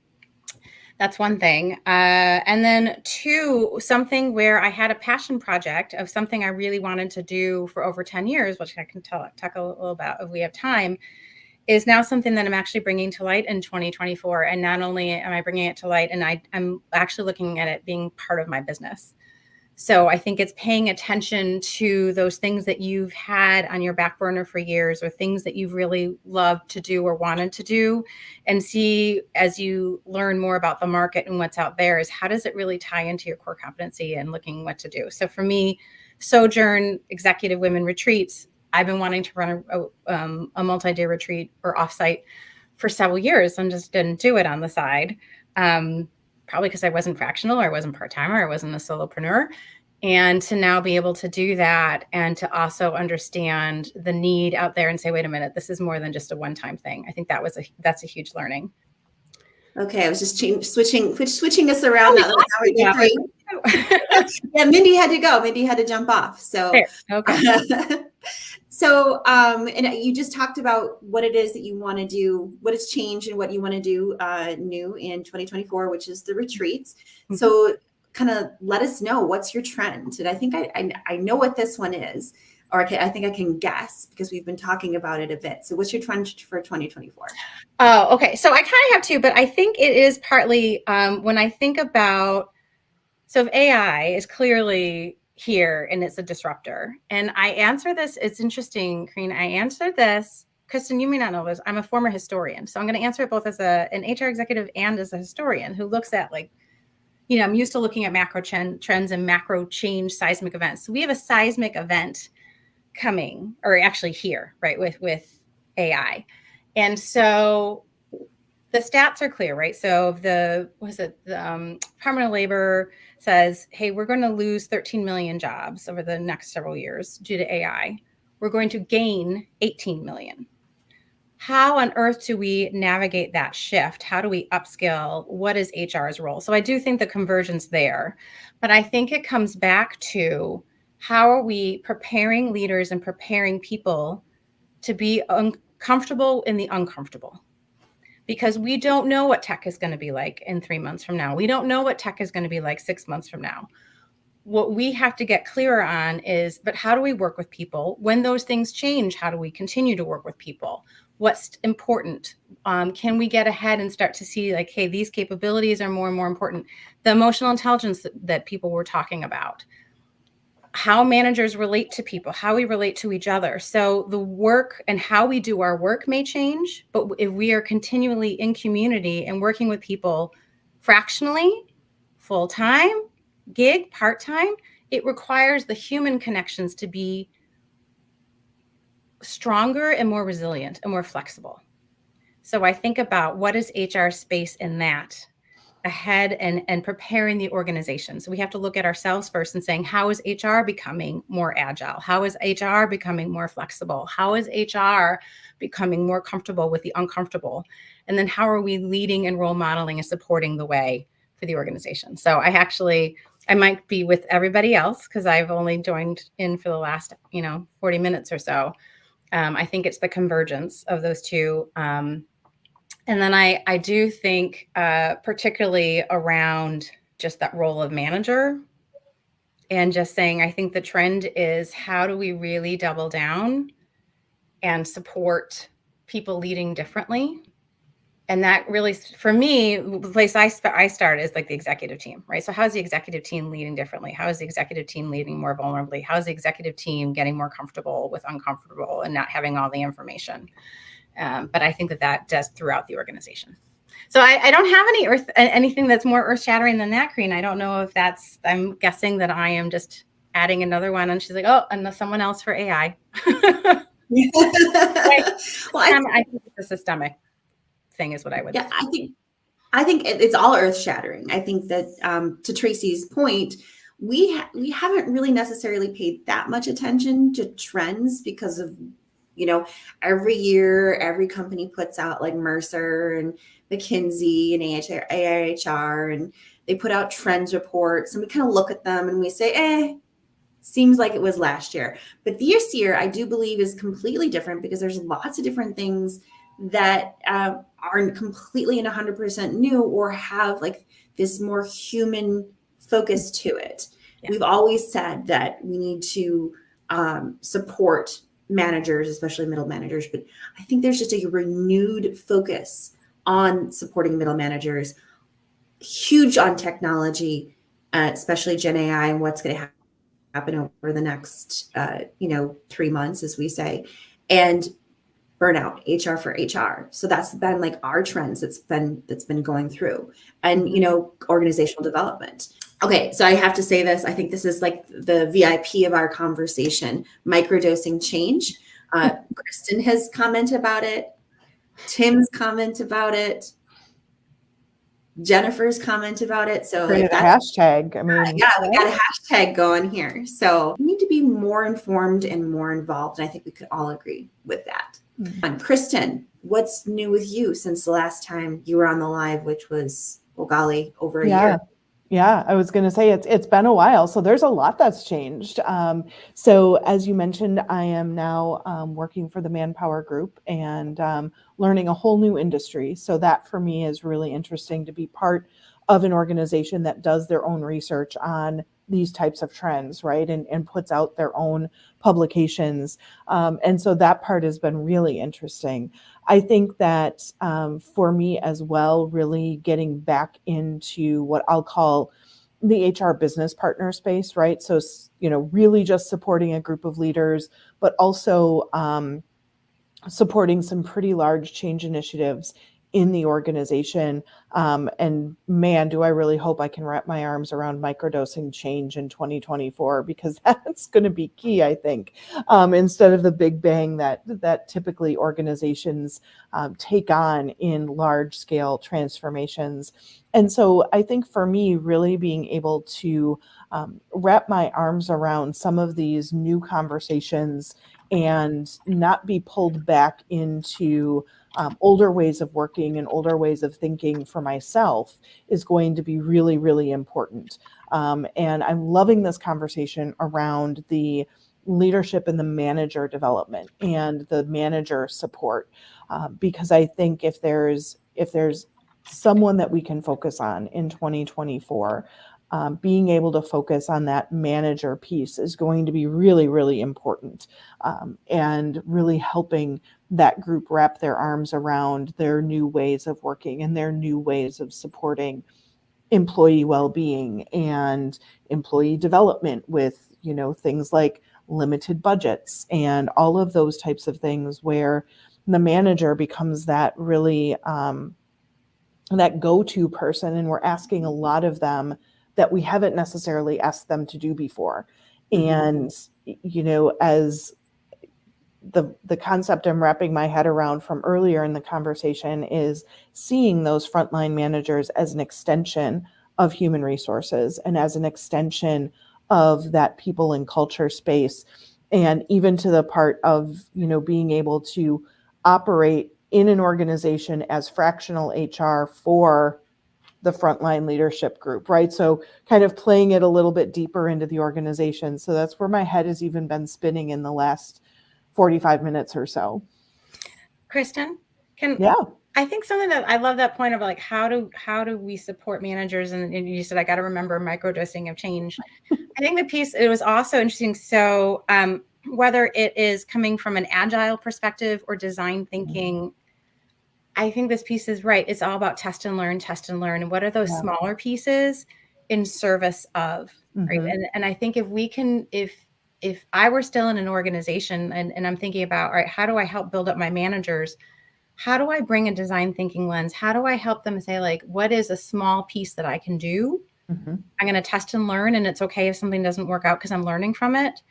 That's one thing. And then 2, something where I had a passion project of something I really wanted to do for over 10 years, which I can talk a little about if we have time, is now something that I'm actually bringing to light in 2024. And not only am I bringing it to light, and I'm actually looking at it being part of my business. So I think it's paying attention to those things that you've had on your back burner for years, or things that you've really loved to do or wanted to do, and see, as you learn more about the market and what's out there, is how does it really tie into your core competency and looking what to do. So for me, Sojourn Executive Women Retreats, I've been wanting to run a multi-day retreat or offsite for several years and just didn't do it on the side. Probably because I wasn't fractional, or I wasn't part-time, or I wasn't a solopreneur. And to now be able to do that, and to also understand the need out there and say, wait a minute, this is more than just a one-time thing. I think that's a huge learning. Okay, I was just switching us around. Now that I yeah. Yeah, Mindy had to go. Mindy had to jump off. So, okay. So, and you just talked about what it is that you want to do, what has changed, and what you want to do new in 2024, which is the retreats. Mm-hmm. So, kind of let us know, what's your trend? And I think I know what this one is, or I think I can guess because we've been talking about it a bit. So, what's your trend for 2024? Oh, okay. So I kind of have 2, but I think it is partly when I think about, so if AI is clearly here and it's a disruptor, and I answer this, it's interesting, Kareen, I answered this, Kristin, you may not know this, I'm a former historian. So I'm going to answer it both as an HR executive and as a historian who looks at, like, I'm used to looking at macro trends and macro change, seismic events. So we have a seismic event coming, or actually here, right, with AI. And so the stats are clear, right? So the Department of Labor says, hey, we're going to lose 13 million jobs over the next several years due to AI. We're going to gain 18 million. How on earth do we navigate that shift? How do we upskill? What is HR's role? So I do think the conversion's there, but I think it comes back to, how are we preparing leaders and preparing people to be uncomfortable in the uncomfortable? Because we don't know what tech is going to be like in 3 months from now. We don't know what tech is going to be like 6 months from now. What we have to get clearer on is, but how do we work with people? When those things change, how do we continue to work with people? What's important? Can we get ahead and start to see, like, hey, these capabilities are more and more important? The emotional intelligence that people were talking about. How managers relate to people, how we relate to each other. So the work and how we do our work may change, but if we are continually in community and working with people fractionally, full-time, gig, part-time, it requires the human connections to be stronger and more resilient and more flexible. So I think about, what is HR space in that ahead and preparing the organization. So we have to look at ourselves first and saying, how is HR becoming more agile? How is HR becoming more flexible? How is HR becoming more comfortable with the uncomfortable? And then how are we leading and role modeling and supporting the way for the organization? So I might be with everybody else because I've only joined in for the last, 40 minutes or so. I think it's the convergence of those 2. And then I do think particularly around just that role of manager, and just saying, I think the trend is, how do we really double down and support people leading differently And that really, for me, the place I start is like the executive team, right? So how is the executive team leading differently? How is the executive team leading more vulnerably? How is the executive team getting more comfortable with uncomfortable and not having all the information? But I think that does throughout the organization. So I don't have anything that's more earth shattering than that, Karine. I don't know if that's, I'm guessing that I am just adding another one. And she's like, oh, and someone else for AI. Well, I think it's a systemic thing is what I would say. I think it's all earth shattering. I think that to Tracie's point, we haven't really necessarily paid that much attention to trends because of, every year every company puts out like Mercer and McKinsey and AHR, and they put out trends reports, and we kind of look at them and we say, seems like it was last year. But this year, I do believe is completely different because there's lots of different things that aren't completely and 100% new or have like this more human focus to it. Yeah. We've always said that we need to support managers, especially middle managers, but I think there's just a renewed focus on supporting middle managers, huge on technology, especially Gen AI and what's going to happen over the next 3 months, as we say, and burnout, HR for HR. So that's been like our trends that's been going through, and organizational development. Okay, so I have to say this. I think this is like the VIP of our conversation, microdosing change. Kristin has commented about it. Tim's comment about it. Jennifer's comment about it. So create a hashtag. I mean, we got a hashtag going here. So we need to be more informed and more involved. And I think we could all agree with that. Kristin, what's new with you since the last time you were on the live, which was, over a year? Yeah, I was going to say it's been a while. So there's a lot that's changed. So as you mentioned, I am now working for the Manpower group and learning a whole new industry. So that for me is really interesting to be part of an organization that does their own research on these types of trends, right? And puts out their own publications. And so that part has been really interesting. I think that for me as well, really getting back into what I'll call the HR business partner space, right? So, really just supporting a group of leaders, but also supporting some pretty large change initiatives in the organization. And man, do I really hope I can wrap my arms around microdosing change in 2024, because that's going to be key, I think, instead of the big bang that typically organizations take on in large scale transformations. And so I think for me, really being able to wrap my arms around some of these new conversations and not be pulled back into older ways of working and older ways of thinking for myself is going to be really, really important. And I'm loving this conversation around the leadership and the manager development and the manager support, because I think if there's someone that we can focus on in 2024, being able to focus on that manager piece is going to be really, really important, and really helping that group wrap their arms around their new ways of working and their new ways of supporting employee well-being and employee development with, things like limited budgets and all of those types of things, where the manager becomes that really that go-to person, and we're asking a lot of them that we haven't necessarily asked them to do before. And, as the concept I'm wrapping my head around from earlier in the conversation is seeing those frontline managers as an extension of human resources and as an extension of that people and culture space. And even to the part of, being able to operate in an organization as fractional HR for the frontline leadership group, right? So kind of playing it a little bit deeper into the organization. So that's where my head has even been spinning in the last 45 minutes or so. Kristin, I think something that I love that point of like, how do we support managers? And you said, I got to remember microdosing of change. I think the piece, it was also interesting. So whether it is coming from an agile perspective or design thinking, I think this piece is right. It's all about test and learn. And what are those smaller pieces in service of, right? And I think if we can, if I were still in an organization and I'm thinking about, all right, how do I help build up my managers? How do I bring a design thinking lens? How do I help them say, like, what is a small piece that I can do? I'm going to test and learn, and it's okay if something doesn't work out because I'm learning from it.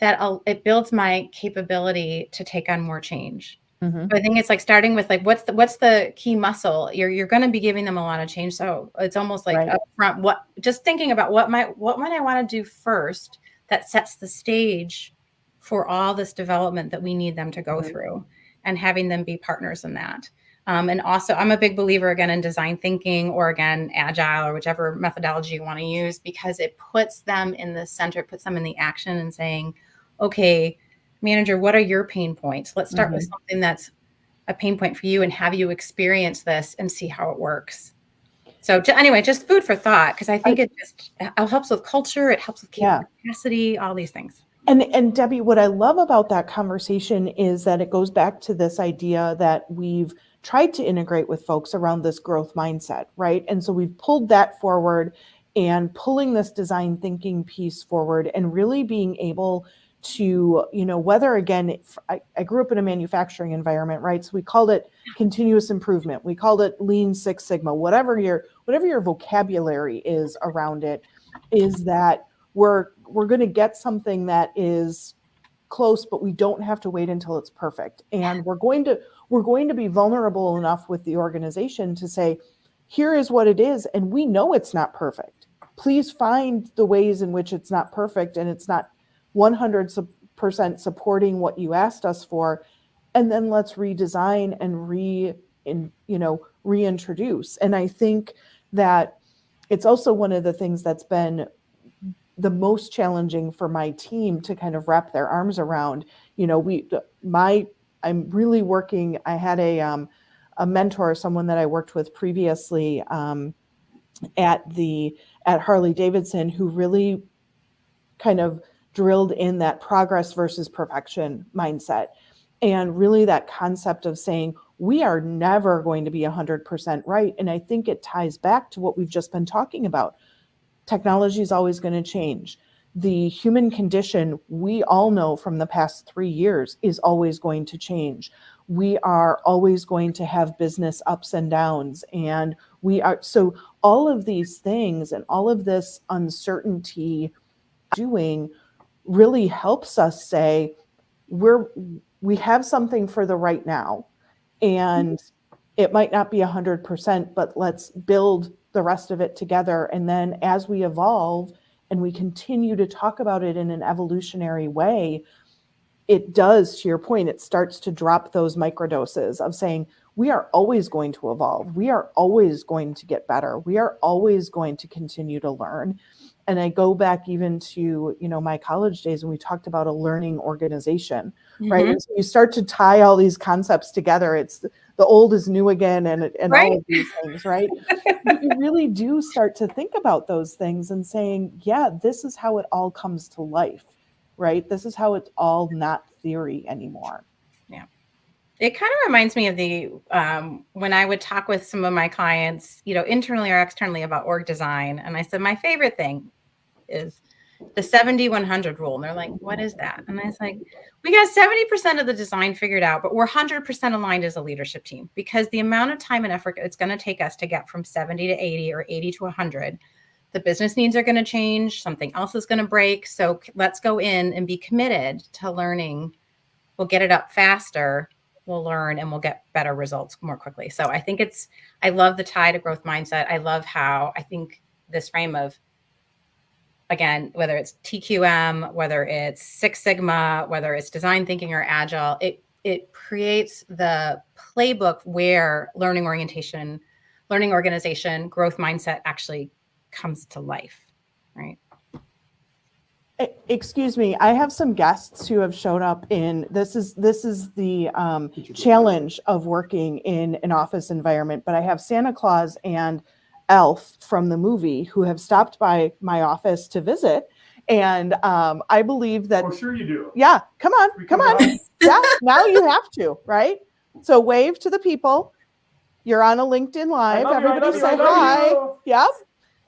It builds my capability to take on more change. So I think it's like starting with, like, what's the key muscle? You're going to be giving them a lot of change. So it's almost like upfront, just thinking about what might I want to do first that sets the stage for all this development that we need them to go through, and having them be partners in that. And also, I'm a big believer, again, in design thinking, or again, Agile, or whichever methodology you want to use, because it puts them in the center, it puts them in the action and saying, okay, manager, what are your pain points? Let's start with something that's a pain point for you and have you experience this and see how it works. So anyway, just food for thought, because I think it helps with culture. It helps with capacity, all these things. And Debbie, what I love about that conversation is that it goes back to this idea that we've tried to integrate with folks around this growth mindset, right? And so we've pulled that forward, and pulling this design thinking piece forward, and really being able to, whether, again, I grew up in a manufacturing environment, right? So we called it continuous improvement. We called it Lean Six Sigma, whatever your vocabulary is around it, is that we're going to get something that is close, but we don't have to wait until it's perfect. And we're going to be vulnerable enough with the organization to say, here is what it is. And we know it's not perfect. Please find the ways in which it's not perfect and it's not 100% supporting what you asked us for. And then let's redesign and reintroduce. And I think that it's also one of the things that's been the most challenging for my team to kind of wrap their arms around. I'm really working. I had a mentor, someone that I worked with previously at Harley Davidson, who really kind of drilled in that progress versus perfection mindset, and really that concept of saying we are never going to be 100% right. And I think it ties back to what we've just been talking about. Technology is always going to change. The human condition, we all know from the past 3 years, is always going to change. We are always going to have business ups and downs. And so all of these things and all of this uncertainty doing really helps us say, we have something for the right now. And it might not be 100%, but let's build the rest of it together. And then as we evolve and we continue to talk about it in an evolutionary way, it does, to your point, it starts to drop those microdoses of saying, we are always going to evolve. We are always going to get better. We are always going to continue to learn. And I go back even to, my college days, and we talked about a learning organization, right? And so you start to tie all these concepts together. It's the old is new again, and all of these things, right? But you really do start to think about those things and saying, yeah, this is how it all comes to life, right? This is how it's all not theory anymore. Yeah. It kind of reminds me of the when I would talk with some of my clients, internally or externally, about org design. And I said, my favorite thing is the 70-100 rule. And they're like, what is that? And I was like, we got 70% of the design figured out, but we're 100% aligned as a leadership team, because the amount of time and effort it's going to take us to get from 70 to 80 or 80 to 100, the business needs are going to change. Something else is going to break. So let's go in and be committed to learning. We'll get it up faster. We'll learn and we'll get better results more quickly. So I think I love the tie to growth mindset. I love how I think this frame of, again, whether it's TQM, whether it's Six Sigma, whether it's design thinking or Agile, it creates the playbook where learning organization, growth mindset actually comes to life, right? Excuse me, I have some guests who have shown up in, this is the challenge of working in an office environment, but I have Santa Claus and Elf from the movie who have stopped by my office to visit. And I believe that. Oh, sure you do. Yeah, come on. Yeah, now you have to, right? So wave to the people. You're on a LinkedIn Live. Everybody say hi. Yep.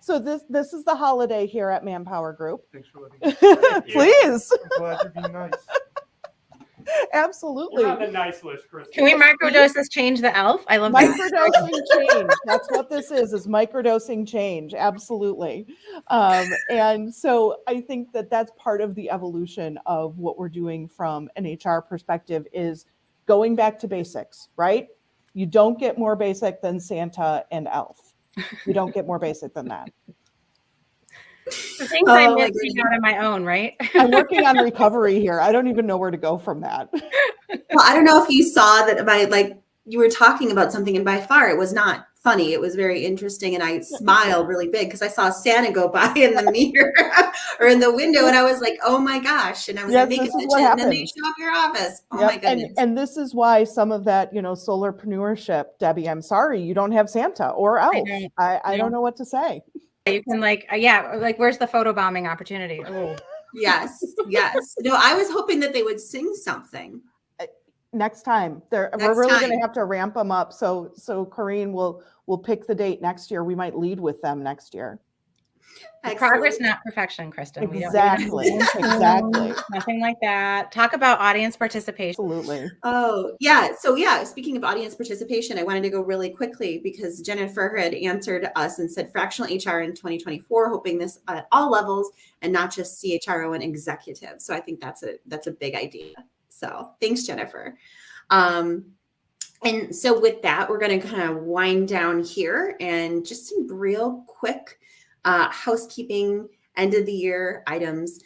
So this is the holiday here at Manpower Group. Thanks for letting me. Please. I'm glad you're being nice. Absolutely. You're on the nice list, Kristin. Can we microdoses change the elf? I love that. Microdosing change. That's what this is microdosing change. Absolutely. And so I think that that's part of the evolution of what we're doing from an HR perspective is going back to basics, right? You don't get more basic than Santa and elf. You don't get more basic than that. The things I miss being out on my own, right? I'm working on recovery here. I don't even know where to go from that. Well, I don't know if you saw that you were talking about something, and by far it was not funny. It was very interesting, and I smiled really big because I saw Santa go by in the mirror or in the window, and I was like, "Oh my gosh!" And I was like, "Make attention," and then they show up your office. Oh my goodness! And this is why some of that, solarpreneurship, Debbie. I'm sorry, you don't have Santa or elf. I don't know what to say. You can where's the photobombing opportunity? Oh, yes. No, I was hoping that they would sing something. Next time, we're really going to have to ramp them up. So Corrine will pick the date next year. We might lead with them next year. Progress, not perfection, Kristin. Exactly. Exactly. Nothing like that. Talk about audience participation. Absolutely. Oh, yeah. So speaking of audience participation, I wanted to go really quickly because Jennifer had answered us and said fractional HR in 2024, hoping this at all levels and not just CHRO and executive. So I think that's a big idea. So thanks, Jennifer. And so with that, we're going to kind of wind down here and just some real quick housekeeping end of the year items.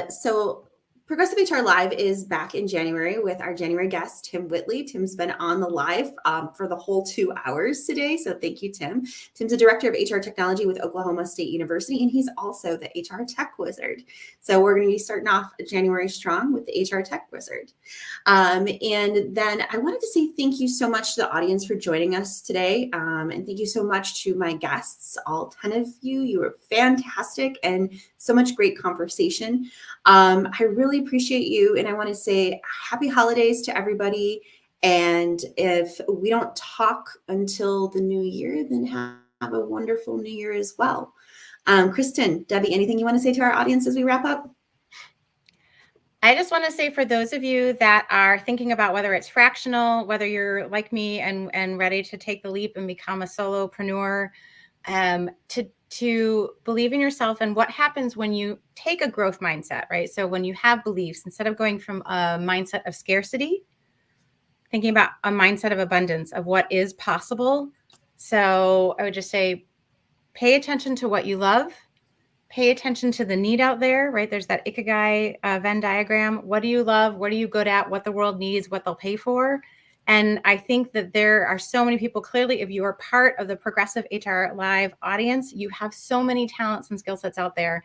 So Progressive HR Live is back in January with our January guest, Tim Whitley. Tim's been on the live for the whole 2 hours today. So thank you, Tim. Tim's a director of HR technology with Oklahoma State University, and he's also the HR tech wizard. So we're going to be starting off January strong with the HR tech wizard. And then I wanted to say thank you so much to the audience for joining us today. And thank you so much to my guests, all 10 of you. You were fantastic and so much great conversation. I really appreciate you. And I want to say happy holidays to everybody. And if we don't talk until the new year, then have a wonderful new year as well. Kristin, Debbie, anything you want to say to our audience as we wrap up? I just want to say for those of you that are thinking about whether it's fractional, whether you're like me and ready to take the leap and become a solopreneur, to believe in yourself and what happens when you take a growth mindset, right? So when you have beliefs, instead of going from a mindset of scarcity, thinking about a mindset of abundance, of what is possible. So I would just say, pay attention to what you love, pay attention to the need out there, right? There's that Ikigai Venn diagram. What do you love? What are you good at? What the world needs, what they'll pay for. And I think that there are so many people, clearly, if you are part of the Progressive HR Live audience, you have so many talents and skill sets out there.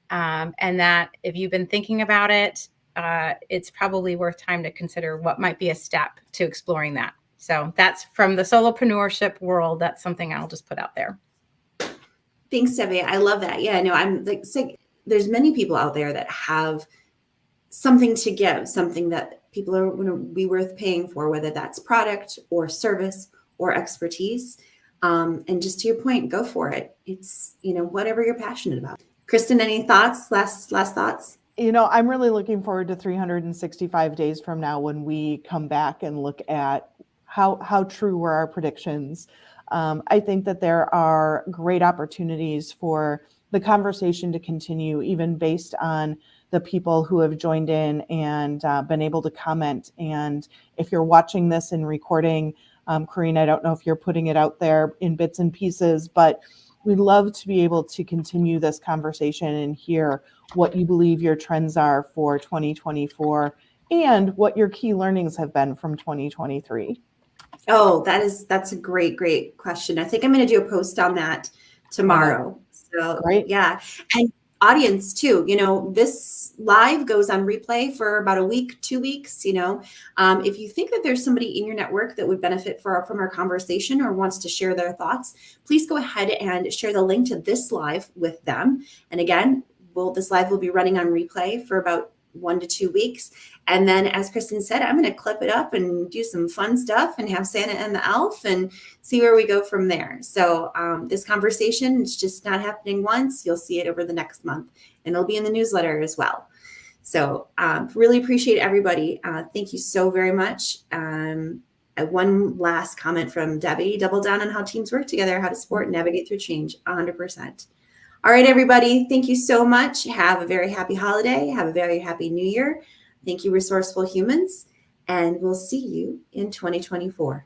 And that if you've been thinking about it, it's probably worth time to consider what might be a step to exploring that. So that's from the solopreneurship world. That's something I'll just put out there. Thanks, Debbie. I love that. Yeah, no, I'm like, there's many people out there that have something to give, something that people are going to be worth paying for, whether that's product or service or expertise. And just to your point, go for it. It's, whatever you're passionate about. Kristin, any thoughts? Last thoughts? I'm really looking forward to 365 days from now when we come back and look at how true were our predictions. I think that there are great opportunities for the conversation to continue, even based on the people who have joined in and been able to comment. And if you're watching this in recording, Corrine, I don't know if you're putting it out there in bits and pieces, but we'd love to be able to continue this conversation and hear what you believe your trends are for 2024 and what your key learnings have been from 2023. Oh, that's a great question. I think I'm going to do a post on that tomorrow. So great. Yeah. And audience too, this live goes on replay for about a week, 2 weeks. If you think that there's somebody in your network that would benefit from our conversation or wants to share their thoughts, please go ahead and share the link to this live with them. And again, this live will be running on replay for about 1 to 2 weeks. And then, as Kristin said, I'm going to clip it up and do some fun stuff and have Santa and the elf and see where we go from there. So this conversation is just not happening once. You'll see it over the next month, and it'll be in the newsletter as well. So really appreciate everybody. Thank you so very much. One last comment from Debbie: double down on how teams work together, how to support and navigate through change. 100%. All right, everybody. Thank you so much. Have a very happy holiday. Have a very happy new year. Thank you, resourceful humans. And we'll see you in 2024.